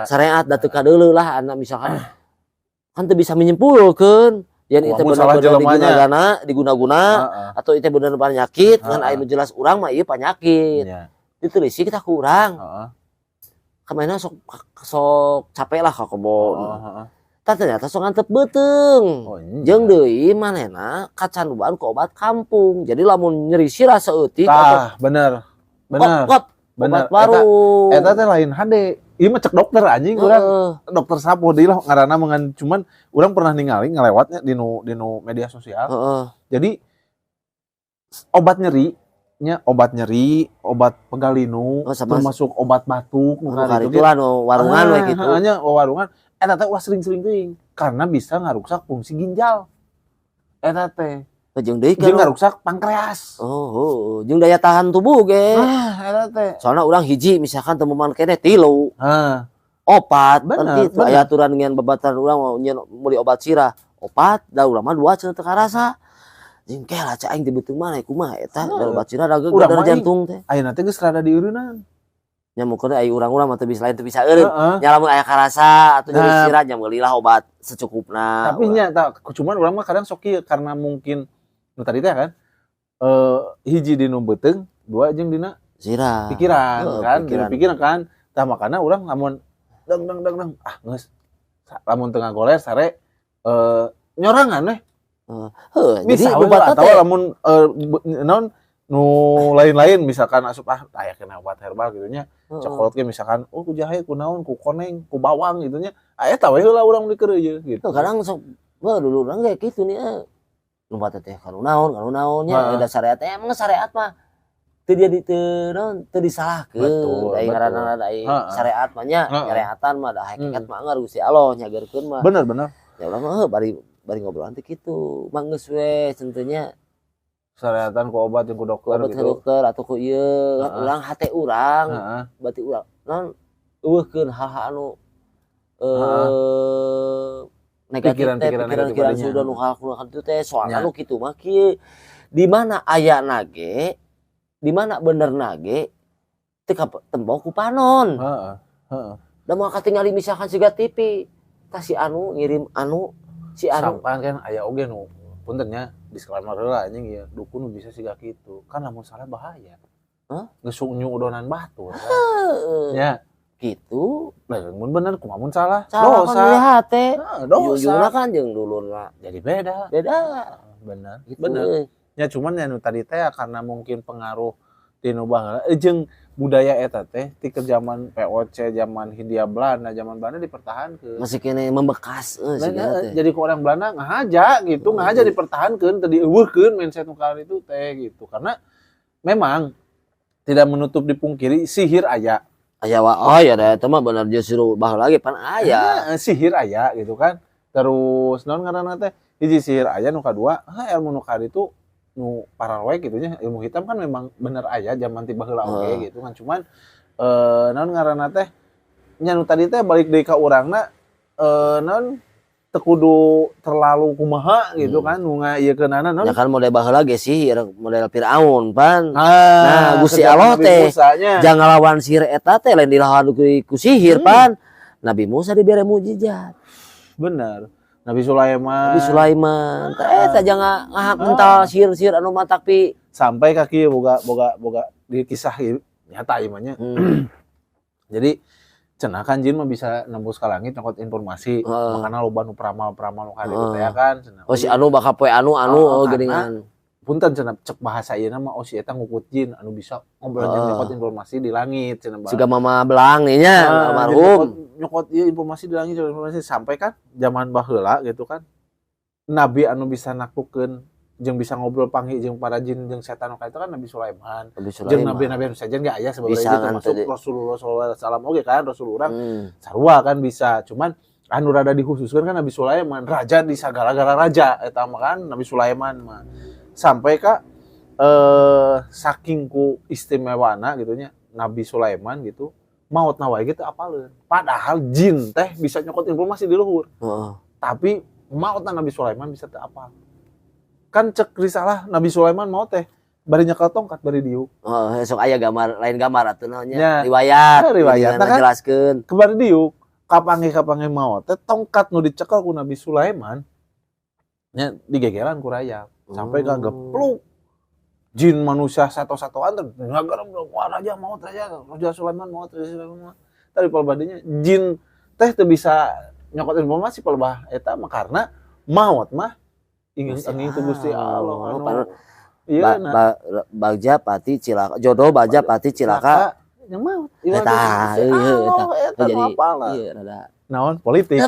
sareat da teu kadeuleuh lah ana misalkan kan teu bisa menyimpulkeun yen itu bener-bener diguna-guna atau itu bener penyakit kan aya nu jelas urang mah ieu penyakit ditulisi kita ku urang kemana sok capek lah ka kebon ternyata sok antep beuteng jeung deui manehna kacanduan ku obat kampung jadi lamun nyeri sirah saeutik bener obat baru eta teh lain hade ieu mah cek dokter anjing urang dokter sapo deui lah ngaranna mengan cuman urang pernah ningali ngalewatnya dinu media sosial jadi obat nyeri obat pegalinu termasuk obat batuk nu itu lah nu warungan we kitu nya warungan eta teh ulah sering-sering teuing karena bisa ngarusak fungsi ginjal eta teh jeung deui jeung ngarusak pankreas jeung daya tahan tubuh ge eta teh soalna urang hiji misalkan teu moman keneh 3 opat kitu aya aturan ngeun babatan urang mau meuli obat sirah opat da urang mah 2 cenah teu karasa jeung kela cai aing teh beuteung mah kumaha eta da obat sirah da geger jantung teh ayeuna teh geus rada dieureunnan nya mungkin aya urang-urang mah teu bisa lain teu bisa eureun nya lamun aya karasa atuh nyeri sirah nya meuli lah obat secukupna tapi nya tah cuman urang mah kadang sok kieu karena mungkin nu tadi teh kan hiji dinu beuteung dua jeung dina sirah pikiran kan pikiran kan tah makana urang lamun deng geus lamun teu ngagoler sare nyorangan we bisa atau lamun naon nu lain-lain misalkan asup aya kena obat herbal gitu nya coklat ge misalkan ku jahe ku naon ku koneng ku bawang gitu nya aya tah we heula urang dikeureuh gitu kadang sok dulu urang ge kitu nih lumpat teh kalau naonnya ada syariat emang syariat mah teu dia teu disalahkeun da ngaranna da syariat mah nya syariatan mah da hakikat mah anggar Gusti Allah nyageurkeun mah bener ya urang mah bari ngobrol teh kitu mah geus we centeunya syariatan ku obat jeung ku dokter gitu dokter atau ku ieu urang hate urang berarti urang naon eueuhkeun hal-hal anu negatif pikiran sudah nu hal itu teh soalnya nu kitu mah kieu di mana aya nage di mana bener nage teu tembok ku panon. Heeh. Da mau katingali misalkan siga TV kasih anu ngirim anu si anu sampan kan aya oge nu punten nya disclaimer heula anjing ieu dukun nu bisa siga kitu kan lamun salah bahaya. Geus nyudonan batur kan. Ya gitu. Nah, mun bener kumaha mun salah? Dosa. Kan lihat teh. Dosa kan jeung dulurna jadi beda. Bener. Gitu. Bener. Ya cuman ya nu tadi teh karena mungkin pengaruh tinu baheula jeung budaya eta teh ti ke zaman POC, zaman Hindia Belanda, zaman Belanda dipertahankeun. Masih kene membekas jadi ku orang Belanda ngahaja gitu, ngahaja dipertahankeun teu dieuweuhkeun mindset nu kali itu teh gitu. Karena memang tidak menutup dipungkiri sihir aya. Aya oh ya da eta mah bener justru baheula lagi pan aya. Sihir aya gitu kan. Terus naon ngaranna teh? Hiji sihir aya nu kadua, ilmu nu kaditu nu paralel gitu nya. Ilmu hitam kan memang bener aya zaman ti baheula oge gitu kan. Cuman naon ngaranna teh? Nya nu tadi teh balik deui ka urangna naon teu kudu terlalu kumaha gitu kan nu ngaieukeunana naon. Ya kan model baheula ge sihir model Firaun pan. Nah, Gusti Allah teh jangan lawan sihir eta teh lain dilawan ku sihir pan. Nabi Musa dibere mukjizat. Bener. Nabi Sulaiman. Eta jangan mental sihir-sihir anu mah tapi sampai ka kieu boga di kisah nyata ieu mah nya. Jadi cenah kan jin mah bisa nembus ka langit nyokot informasi. Makana loba nu peramal-peramal nu kaditu teh kan cenah. Oh si anu bakal poe anu geuningan. Punten cenah cek bahasa ieu mah si eta ngukut jin anu bisa ngobrol nyokot informasi di langit cenah. Siga Mama Belang nih nya almarhum. Nyokot ieu informasi di langit informasi sampai kan zaman baheula gitu kan. Nabi anu bisa naklukeun jeung bisa ngobrol panggih jeung para jin jeung setan nu itu kan Nabi Sulaiman. Jeung nabi-nabi anu sajen ge aya sebenarnya termasuk Rasulullah sallallahu alaihi wasallam oge kan rasul urang sarua kan bisa. Cuman anu rada dikhususkeun kan Nabi Sulaiman, raja di sagala-gala raja eta mah kan Nabi Sulaiman mah. Sampai ka saking ku istimewana gitu nya Nabi Sulaiman gitu maut nawae gitu apaleun. Padahal jin teh bisa nyokot informasi di luhur. Tapi mautna Nabi Sulaiman bisa teu apal. Kan cek risalah Nabi Sulaiman maut teh bari nyekel tongkat bari diuk. Sok aya gambar lain gambar atuh naonnya riwayat kan ngajelaskeun. Kebari diuk kapange maut teh tongkat nu dicekel ku Nabi Sulaiman nya digegeran ku rayap sampai ka gepluk. Jin manusia satu-satuan teh ngagarem wah raja Sulaiman maut tadi palbadinya jin teh teu bisa nyokot informasi palbah eta mah karena maut mah ingin ku Gusti Allah. Iya bagja pati cilaka jodoh bagja pati cilaka yang maut. Eta jadi iya rada naon politik.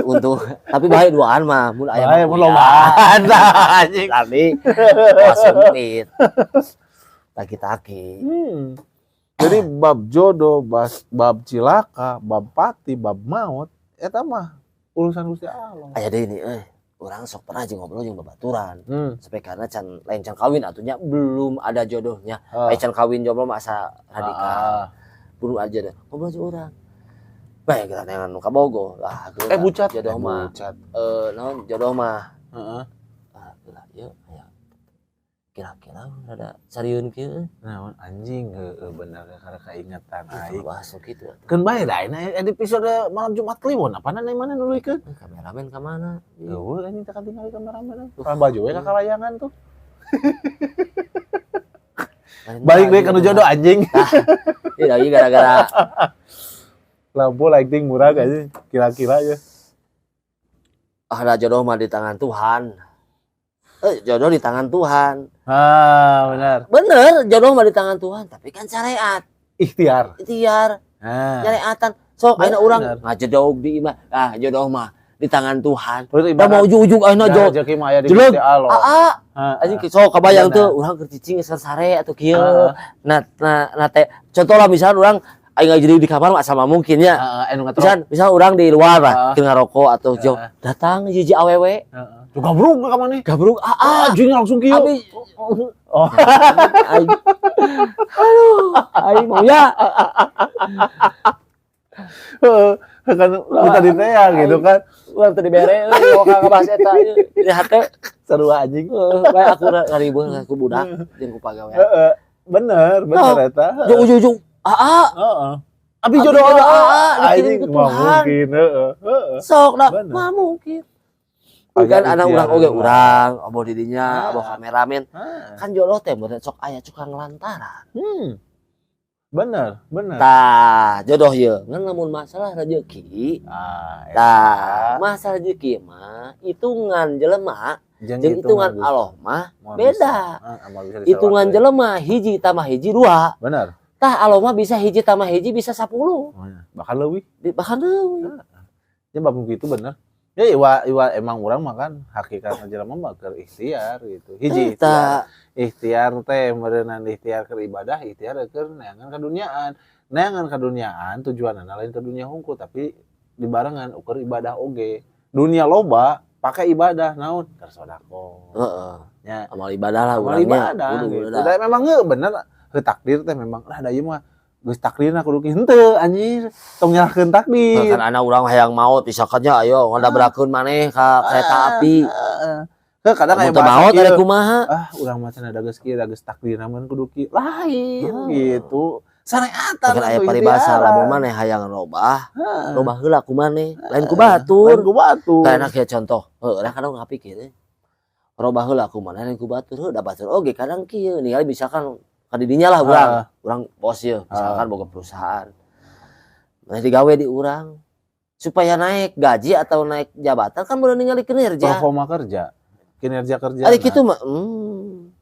Untuk tapi bae duaan mah mun aya mun lobaan anjing tapi sempit taki-taki. Jadi bab jodoh, bab cilaka, bab pati, bab maut eta mah urusan Gusti Allah. Aya deui ini urang sok pernah jeung ngobrol jeung babaturan. Sampai karena lain can kawin atunya belum ada jodohnya. Lain can kawin jomblo mah asa radikal. Belum aja deh. Ngobrol jeung urang. Bae kita nengan nu kabogo lah. Bucat jodoh mah. Naon jodoh mah. Heeh. Lah ieu aya. Kira-kira rada sarieun kieu. Naon anjing bener karena kaingatan aing. Bahas kitu. Keun bae da ini episode malam Jumat Kliwon apana mana nuluykeun? Kameramen ka mana? Eueuh anjing teu katingali kameramen. Ka baju we ka kalayangan tuh. Balik deui ka nu jodoh anjing. Ieu lagi gara-gara lampu lighting murah aja kira-kira ya. Ada jodoh mah di tangan Tuhan. Jodoh di tangan Tuhan. Benar. Bener, jodoh mah di tangan Tuhan, tapi kan syariat. Ikhtiar. Syariatan. Sok ayeuna urang ngajedog di imah. Jodoh mah di tangan Tuhan. Da mau ujug-ujug ayeuna jodoh. Rezeki mah aya di Gusti Allah. Anjing sok kabayang teu urang keur cicing sare atuh kieu. Nah teh contoh lah misal urang aing jadi di kamar mah sama mungkin ya. Misal orang di luar lah, ngarokok atau jauh datang hiji awewe. Gabruk ka mana? Gabruk. Anjing langsung kieu. Aduh, aing mau ya. Kan kita ditanya gitu kan. Urang teu dibere euy ka bahas eta lihat teh Seru anjing. bae aku ngaribeun ku budak jeung ku pagawean. Bener eta. Ujung-ujung aa. Heeh. Abi jodoh dikirim ke Tuhan. Mungkin, Sok da Bener. mah mungkin. Aya Bukan anak ikhtiar urang oge lah. urang, abo di dinya, abo kameramen. Ah. Kan jodoh teh bener sok aya cukang lantaran. Bener. Tah, jodoh ye ngan lamun masalah rezeki. Tah, masalah rezeki mah hitungan jelema jeung hitungan Allah mah beda. Hitungan jelema hiji tambah hiji 2. Bener. Tah Allah mah bisa hiji tambah hiji bisa 10. Bahkan leuwih. Bahkan leuwih. Ya bab gitu bener. Ya iwa emang urang mah kan hakikat jelema mah keur ikhtiar gitu. Hiji ikhtiar teh meureunna ikhtiar keur ibadah, ikhtiar keur neangan kaduniaan. Neangan kaduniaan tujuanna lain ke dunia hungkul tapi dibarengan ukur ibadah oge. Dunia loba pakai ibadah naon? Keur sodako. Heeh. Ya, Amal ibadah lah amal ibadah gitu. Da memang bener takdir teh memang da ieu mah geus takdirna kudu henteu anjir. Tong nyalahkeun takdir. Kan anak urang hayang maot misalkannya ayo ngadabrakeun maneh ka kereta api. Kadang aya maot ada kumaha. Urang mah cenah da geus kieu da geus takdirna mun kudu kieu. Lain gitu. Sareatan kan aya paribasa lamun maneh hayang robah heula ku maneh, lain ku batur. Kayak ya contoh, heurah kadang ngapikir robah heula ku maneh lain ku batur, da batur oge kadang kieu ningali misalkan ka didinya lah urang bos ye, misalkan boga perusahaan. Maneh digawe di urang supaya naik gaji atau naik jabatan kan bener ningali kinerja. Performa kerja. Kinerja kerja. Ari kitu mah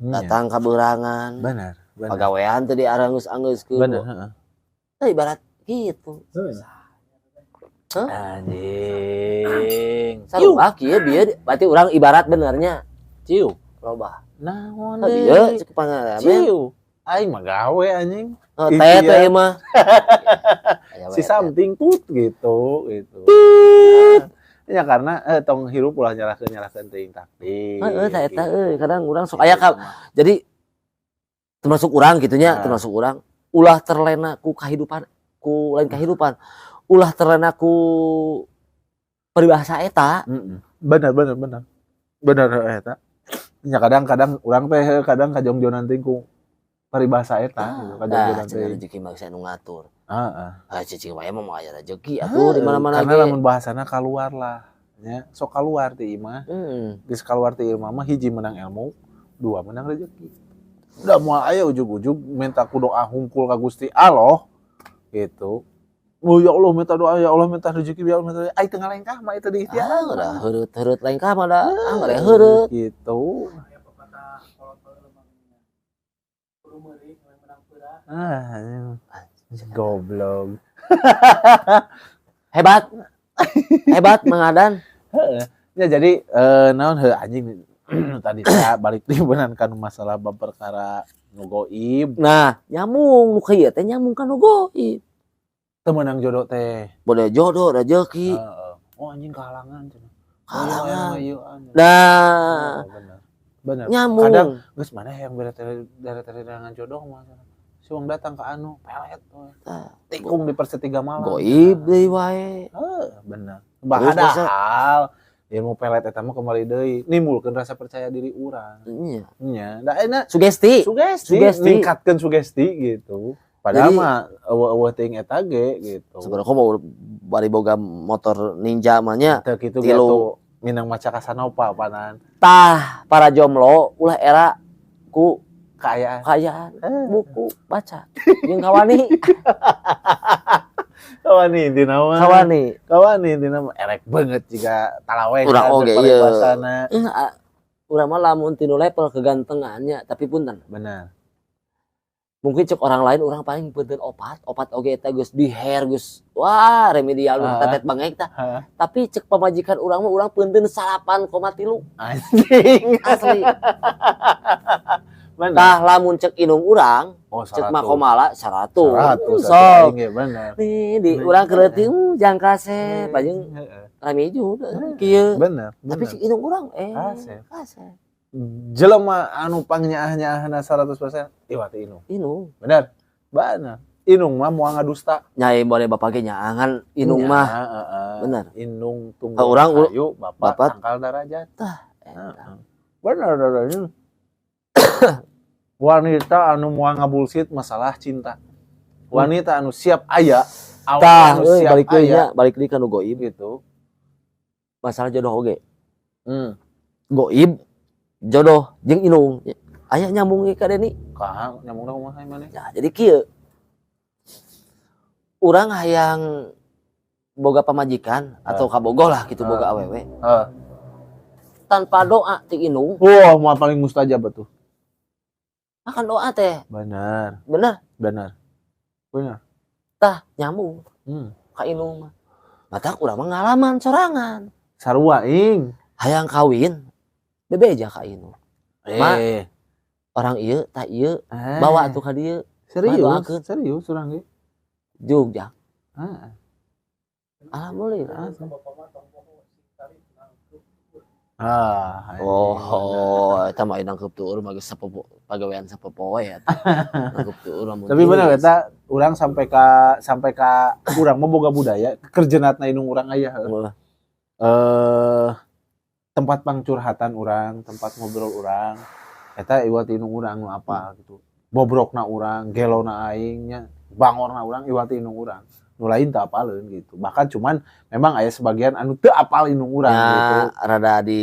datang ka beurangan. Bener. Pagawean teh diarenggeus-anggeuskeun. Bener, heeh. Tah ibarat gitu. Anjing. Sarua kieu bieu berarti urang ibarat benernya ciu loba. Naon deui? Ieu cek pangalaman. Ciu. Aing mah gawe anjing. Teh teh mah. Si something put gitu. Ya karena tong hirup ulah nyalahkeun teuing takdir. Heeh tah eta kadang urang sok aya ka. Jadi termasuk urang gitunya, termasuk urang ulah terlena ku kehidupan ku lain kehidupan. Ulah terlena ku peribahasa eta. Bener eta. Ya kadang-kadang urang teh kadang kajongjonan teh ku peribahasa eta gitu. Kajongjonan teh rezeki mah bisa nu ngatur. Heeh. Cicing wae mah aya rezeki atuh di mana-mana ge. Karena lamun bahasana kaluar lah. Ya, sok kaluar ti imah. Geus kaluar ti imah mah hiji menang ilmu, 2 menang rezeki. Udah moal aya ujug-ujug minta ku doa hungkul ka Gusti Allah gitu. Oh ya Allah minta doa, ya Allah minta rezeki, ya Allah minta. Ai teu ngalengkah mah eta di ikhtiar. Udah heureut lengkah mah da ngare heureut gitu. Aya pepatah kolot-kolot lemah. Kudu meuli menang peurah. Goblok. Hebat Mang Adan. Ya jadi naon anjing tadi saya balik liburan kan masalah bab perkara nu goib. Nah, nyambung nu kieu teh nyambung ka nu goib. Teu meunang jodoh teh. Boleh jodoh rezeki. Oh anjing kehalangan cenah. Halangan. Nah, bener. Nyambung. Kadang geus maneh yang dari dengan jodoh mah. Suang datang ke anu pelet tikung di persetiga malam. Goib deui wae. Bener. Padahal ilmu pelet eta mah kembali deui nimbulkeun rasa percaya diri urang. Iya. Nya, da enak sugesti. Ningkatkeun sugesti gitu. Padahal mah eueuh teuing eta ge gitu. Sebenarnya mau bari boga motor ninja mah nya. Teu kitu gitu. Minang maca Casanova panan. Tah, para jomblo ulah era ku kayaan buku baca jeung kawani. Kawani intina mah. Kawani intina mah erek banget jika talaweh urang oge ieu. Urang mah lamun tinu level kegantengannya tapi punten. Benar. Mungkin cek orang lain urang paling punten opat oge eta geus di hair geus wah remedial tetet bangek tah. Tapi cek pamajikan urang mah urang punten 8,3. Anjing asli. Tah lamun cek inung urang, cek makomala 100. Sok. Bener. Nih di urang kreuting jangkase, pajeung rame juga kieu. Bener. Tapi cek inung urang kasep. Jelema anu pangnyaah-nyaahna 100% iwat inung. Inung. Bener. Inung mah moal ngadusta. Nyai boleh bapak ge nyaangan Inung mah. Bener. Inung tunggu Urang ayo bapak tangkal darajat. Tah. Bener. Wanita anu moal ngabulsit masalah cinta. Wanita anu siap aya, tah balik deui ka nu goib gitu. Masalah jodoh oge. Goib jodoh jeung Inung. Aya nyambung ge ka Deni. Ka nyambungna kumaha maneh? Ya, jadi kieu. Urang hayang boga pamajikan atau kabogoh lah gitu boga awewe. Tanpa doa ti Inung. Wah, moal paling mustajab tuh. Akan doa teh. Benar. Tah nyambung. Ka Inung mah. Matak urang mah ngalaman sorangan. Sarua ing. Hayang kawin. Bebeja ka Inung. Orang ieu tah ieu bawa tuh ka dieu. Serius urang ge. Jogja. Alhamdulillah. Eta mah nangkep tuh urang mah sapopo pagawean sapopo we eta. Nangkep tuh urang. Tapi bener eta urang sampai ka urang mah boga budaya kerjeunatna Inung urang aya. Tempat pangcurhatan urang, tempat ngobrol urang. Eta iwat Inung urang nu apa gitu. Bobrokna urang, gelona aing nya, bangorna urang iwat Inung urang. Nu lain teu apaleun gitu. Bahkan cuman memang aya sebagian anu teu apal Inung urang gitu. Rada di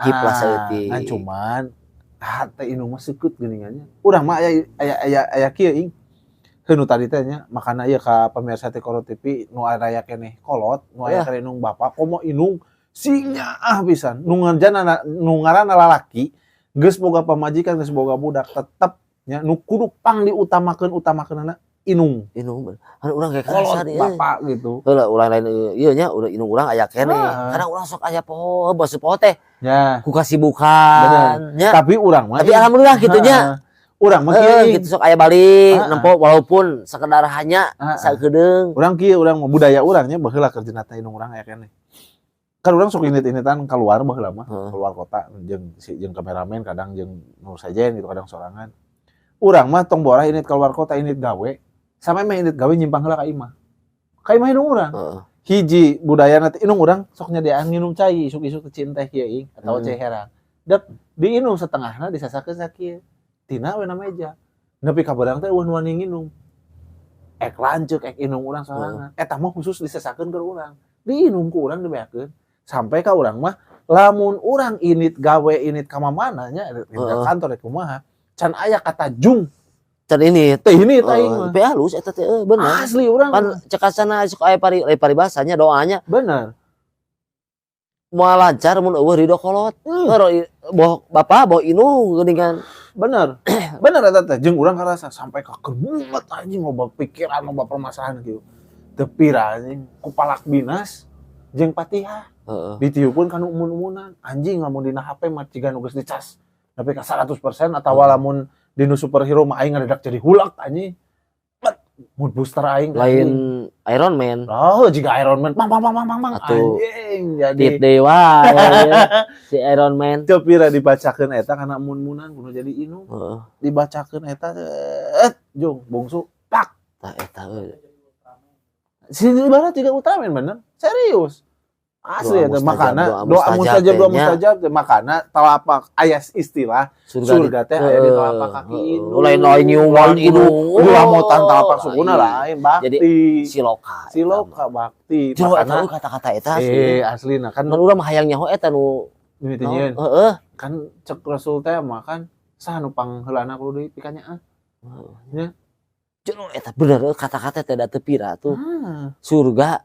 kiplas eueuh. Nah cuman teh Inung mah seukeut geuningannya. Urang mah aya kieu ing. Heuh tadi teh nya makana ieu ka pamirsa Tekoro TV nu aya keneh kolot, nu aya keneh Inung bapak, komo Inung sinyaah pisan. Nu ngaranna lalaki geus boga pamajikan, geus boga budak tetep nya nu kudu pang diutamakeunna Inung. Anu urang kayak kasar ieu. Bapak gitu. Heula urang lain ieu nya udah Inung urang aya keneh. Kadang urang sok aya poho, bos poho teh. Ya. Ku kasibukan nya. Tapi urang mah alhamdulillah kitu nya. Urang mah kieu gitu sok aya balik nempo walaupun sekedar hanya sakedeung. Urang kieu urang mah budaya urang nya baheula kerjeunatna Inung urang aya keneh. Kan urang sok init-initan keluar baheula mah, keluar kota jeung kameramen kadang jeung nu sajen gitu kadang sorangan. Urang mah tong borah init keluar kota init gawe. Sampai mah init gawe nyimpang heula ka imah. Ka imah Inung urang. Hiji budayana teh Inung urang sok nyadiaan nginum cai isuk-isuk teh teh kieu ing atawa cai herang. Dep di inung setengahna disasakeun sakieu. Tina we na meja. Nepi ka beurang teh eueuh nu wani nginum. Ek lanceuk ek Inung urang sorangan. Eta mah khusus disasakeun ke urang. Diinum ku urang dibeakeun. Sampai ka urang mah lamun urang init gawe init ka mamana nya kantor kumaha can aya kata jung. Can ini teh ini aing mah. Teh halus eta teh bener. Asli urang. Pan cekasana sok aya paribasanya doanya. Bener. Moal lancar mun eueuh ridho kolot. Boh bapak boh Inung geuningan. Bener. Bener eta teh jeung urang karasa sampai ka kemumet anjing loba pikiran loba permasalahan kieu. Teu pira anjing kupalak binas jeung Fatihah. Ditiupun kan umun-umunan. Anjing lamun dina HP mah ciga nu geus dicas. Tapi ka 100% atawa lamun dinu superhero mah aing ngadedak jadi hulak anjing. Mood booster aing lain Iron Man. Oh, jika Iron Man bang anjing jadi Tit dewa si Iron Man. Teu pira dibacakeun eta kana mun-munan kudu jadi Inung. Dibacakeun eta jung bungsu pak. Tah eta si ibarat juga Ultraman bener. Serius. Asli eta makana doa mustajab makana telapak aya istilah surga teh aya di telapak kaki Inung. Lain nyuwun Inung. Ulah motan telapak sukuna lain bakti. Jadi siloka bakti. Makana kata-kata eta aslina kan urang mah hayang nyaho eta nu mimitinya. Kan cek Rasul teh mah kan saha nu pangheulana kudu dipikanya nya. Jeung eta bener kata-kata teh da teu pira tuh. Surga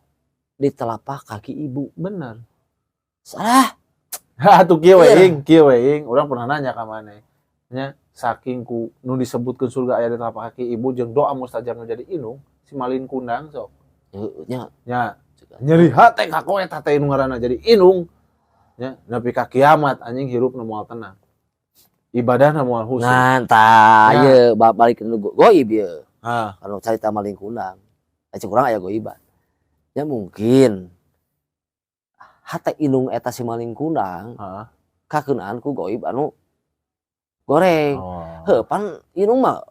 di telapak kaki ibu. Bener. Salah. Atuh kieu we ing, urang pernah nanya ka maneh. Nya saking ku nu disebutkeun surga aya di telapak kaki ibu jeung doa mustajab nu jadi Inung, si Malin Kundang sok. Nya nyeri hate ka koe eta teh nu ngaranna jadi Inung. Nya nepi ka kiamat anjing hirup nu moal tenang. Ibadahna moal khusyuk. Nah, tah ieu balik nu goib ieu. Kalau carita Malin Kundang. Cek urang aya goiban. Ya mungkin hate Inung eta si Malin Kundang kakeunaan ku goib anu goreng. Pan Inung mah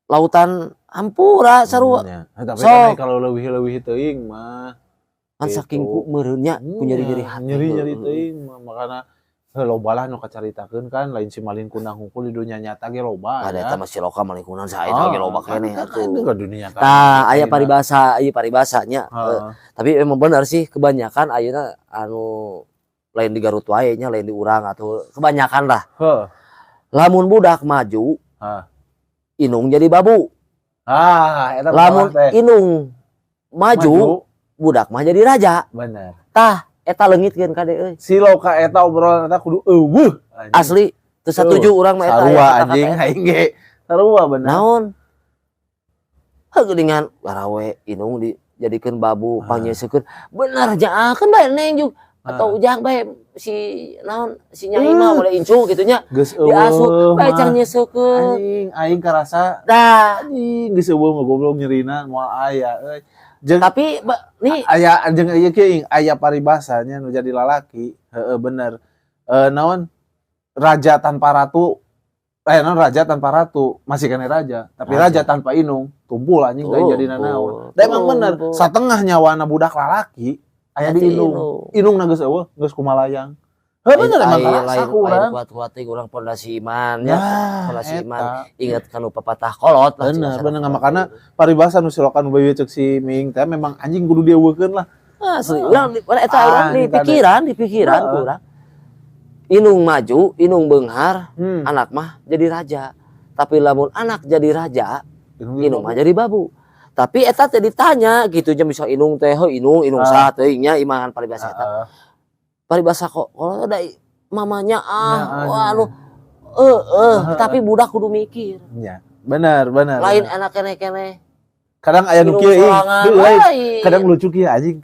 lautan hampura sarua. Tapi kan kalau leuwih teuing mah kan saking ku meureunnya ku nyeri-nyeri hati. Nyeri-nyeri teuing mah makana loba lah nu kacaritakeun kan lain si malin kunang hungkul di dunia nyata ge loba. Ada eta mah si loka malin kunang saha ge loba keneh atuh. Kan dunia kan. Tah aya paribasa, ieu paribasanya. Tapi emang benar sih kebanyakan ayeuna anu lain di Garut wae nya lain di urang atau kebanyakan lah. Lamun budak maju, inung jadi babu. Eta lamun inung maju, budak mah jadi raja. Bener. Tah eta leungitkeun kade euy. Si loka eta obrolan eta kudu eueuh. Asli teu satuju urang mah eta. Sarua anjing aing ge. Sarua bener. Naon? Geuningan barawe inung dijadikeun babu panyeuseukeun. Bener jaakeun bae neng juk atau ujang bae si naon si nyai mah mulai incu gitu nya diasuh bae can nyeusekeun aing karasa dah anjing geus eueuh mah goblok nyerina moal aya euy tapi nih aya jeung ieu ge aya paribasanya nu jadi lalaki heeh bener naon raja tanpa ratu naon raja tanpa ratu masih kena raja tapi raja tanpa inung tumpul anjing teh jadi naon da emang bener satengah nyawana budak lalaki aya di inung na geus eueuh geus kumalayang. Heuh bener emang karasa urang. Kuat-kuat urang pondasi iman ya. Pondasi iman ingat kanu pepatah kolot lah. Bener makana paribasa nu silokan bae ceuk si Ming teh memang anjing kudu dieuweukeun lah. Asli urang eta urang di pikiran urang. Inung maju, inung beunghar, anak mah jadi raja. Tapi lamun anak jadi raja, inung mah jadi babu. Tapi eta teh ditanya gitu nya misal inung teh inung saha teuing nya imangan paribasa eta. Paribasa kok kalau ada mamanya anu tapi budak kudu mikir. Iya, benar. Lain anak keneh-keneh. Kadang aya nu kieu kadang lucu kieu anjing.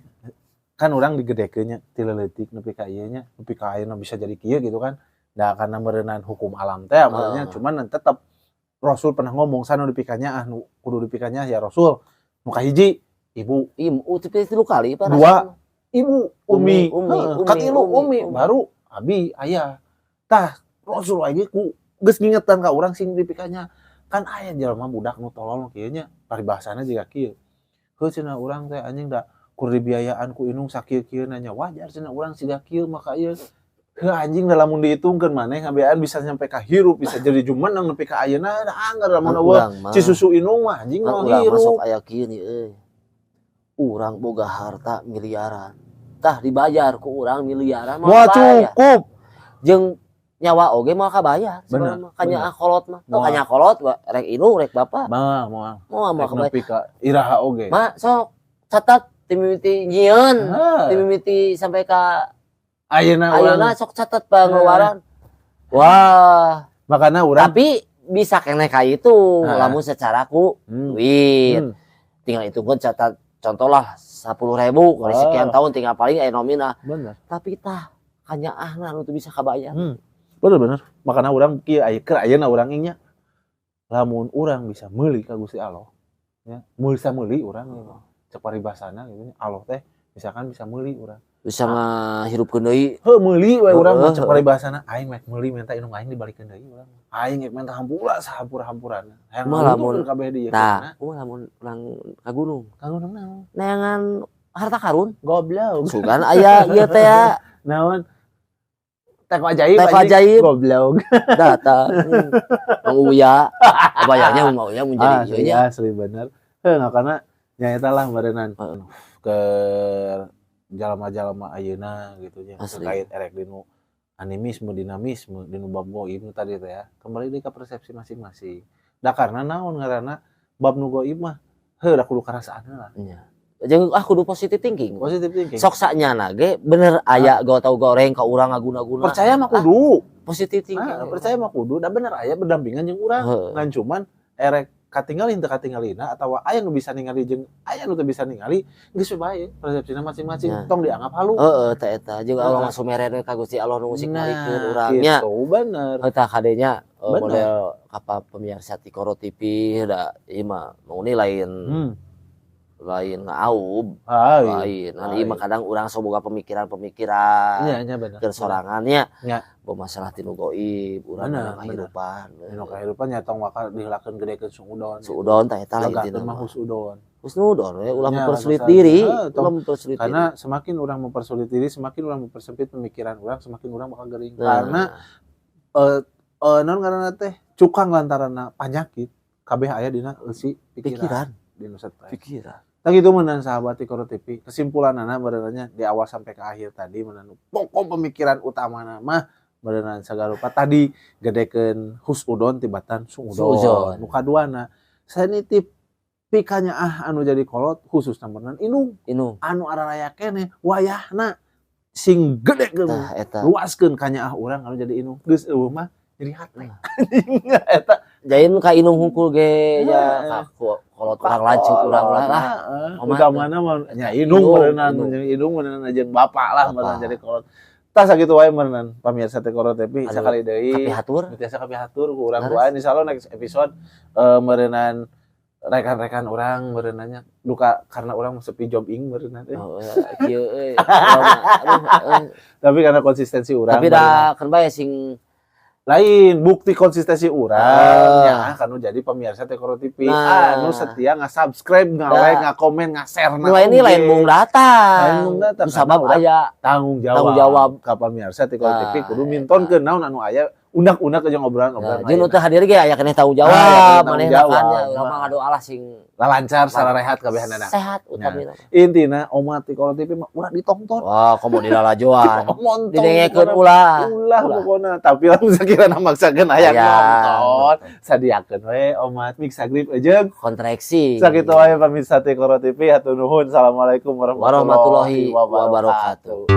Kan urang digedekeun nya ti leuletik nepi ka ieu nya, nepi ka ayeuna bisa jadi kieu gitu kan. Da karena meureunaan hukum alam teh maksudnya cuman tetep Rasul pernah ngomong sana dipikanya nu kudu dipikanya ya Rasul nu kahiji ibu tapi 3 kali para dua ibu umi katilu umi baru abi ayah tah Rasul lagi ku geus ngingetan ka urang sing dipikanya kan aya jelema budak nu tolol kieu nya paribasana jiga kieu heuh cenah urang teh anjing da kur dibiayaan ku inung sakieu-kieu nanya wajar cenah urang siga kieu maka ieu anjing da lamun dihitungkeun maneh ngabean bisa nyampe ka hirup bisa jadi jumeneng nepi ka ayeuna da anggar lamun eueuh cisusu inung mah anjing mah hirup masuk aya kieu nih euy urang boga harta miliaran tah dibayar ku urang miliaran mah cukup jeung nyawa oge moal kabayar kanya kolot mah tong kanya kolot rek inung rek bapa moal nepi ka iraha oge mah sok catat timimiti nyieun timimiti sampai ka ayeuna sok catat pengeluaran. Wah, makanya urang tapi bisa keneh ka itu lamun secara ku duit. Tinggal hitungkeun catat contohlah 10.000 kali sekian tahun tinggal paling aya nomina. Bener. Tapi tah kanyaahna nu teu bisa kabayar. Bener. Makanya urang kieu ayeuna urang nya lamun urang bisa meuli ka Gusti Allah nya, bisa meuli urang cek paribasana gitu Allah teh misalkan bisa meuli urang bisa ngahirupkeun deui. Heuh meuli we urang mah cek paribasana aing meh meuli minta inung aing dibalikeun deui urang. Aing minta hampura sahampura-hampuran. Lamun kabeh dieu. Nah, lamun urang ka gunung. Ka gunung naon? Neangan harta karun. Goblok. Sugan aya ieu teh ya. Naon? Teko ajaib. Teko ajaib. Goblok. Data. Mang Uya. Bayarnya Mang Uya mun jadi ieu nya. Asli bener. Heuh ngakana nya eta lah barenan. Ke jalma-jalma ayeuna gitu nya terkait erek dinu animisme dinamisme dinu bab goib tadi teh ya kembali deui ka persepsi masing-masing da karena naon ngaranna bab nu goib mah heuh da kudu karasaanna lah nya jeung kudu positive thinking sok sanyana ge bener aya tau goreng ka urang ngaguna-guna percaya mah kudu positive thinking percaya mah kudu da bener aya berdampingan jeung urang ngan cuman erek katinggalin teu katinggalina atawa aya nu bisa ningali jeung aya nu teu bisa ningali geus bae persepsina masing-masing tong dianggap halu heeh teh eta jeung Allah sumere ka Gusti Allah nu musik ngalikeun urang nya kitu bener eta kadenya model kapal pemirsa Tikoro TV da ieu mah nu lain lain ngaaub lain nanti mah kadang urang soboga pemikiran nya bener sorangannya nya masalah tinu goib urang kehidupan nya tong bakal diheulakeun gedekeun suudon tah eta lain tinu mah husudon we ulah mempersulit diri karena semakin orang mempersulit diri semakin orang mempersempit pemikiran orang semakin orang bakal gering karena non ngaranna teh cukang lantaran penyakit kabeh aya dina eusi pikiran dina pikiran. Nah gitu menan sahabat Tikoro TV. Kesimpulanana berenanya di awal sampai ke akhir tadi menan pokok pemikiran utama mah berenang segala rupa tadi gedekeun husudon tibatan suudon. Nu kaduana saya nitip pikanya anu jadi kolot khusus namanya inung anu araraya kene wayahna sing gedekeun luaskeun kanya urang anu jadi inung geus eueuh mah jadi hate eta jain ka inung hungkul ge ya kolot urang lanceuk urang lah utamana mah nya inung berenang inung berenang jeung bapak lah berenang jadi kolot tah sakitu wae berenang pamirsa Tikoro TV sakali deui biasa kapi hatur ku urang doain insyaallah next episode berenang rekan-rekan orang berenangnya duka karena orang sepi jogging berenang kieu euy tapi karena konsistensi orang tapi da kan bae sing lain bukti konsistensi urang ya kan jadi pemirsa Tikoro TV anu setia nge-subscribe nge-like nge-komen nge-share ini lain mung data sabab aya tanggung jawab ka pemirsa Tikoro TV kudu mintonkeun naon anu aya unak-unak jeung obrolan-obrolan jeung teh hadir ge aya keneh tanggung jawab maneh kan urang mah ngadoa lah sing lancar secara rehat kabehanana sehat utamina intina omat Tikoro TV mah urang ditonton wah komo dilalajoan didengekeun ulah pokona tapi lamun sakirana maksakeun aya nonton sadiakeun we omat mixagrip jeung kontraksi sakitu wae pemirsa Tikoro TV hatur nuhun assalamualaikum warahmatullahi wabarakatuh.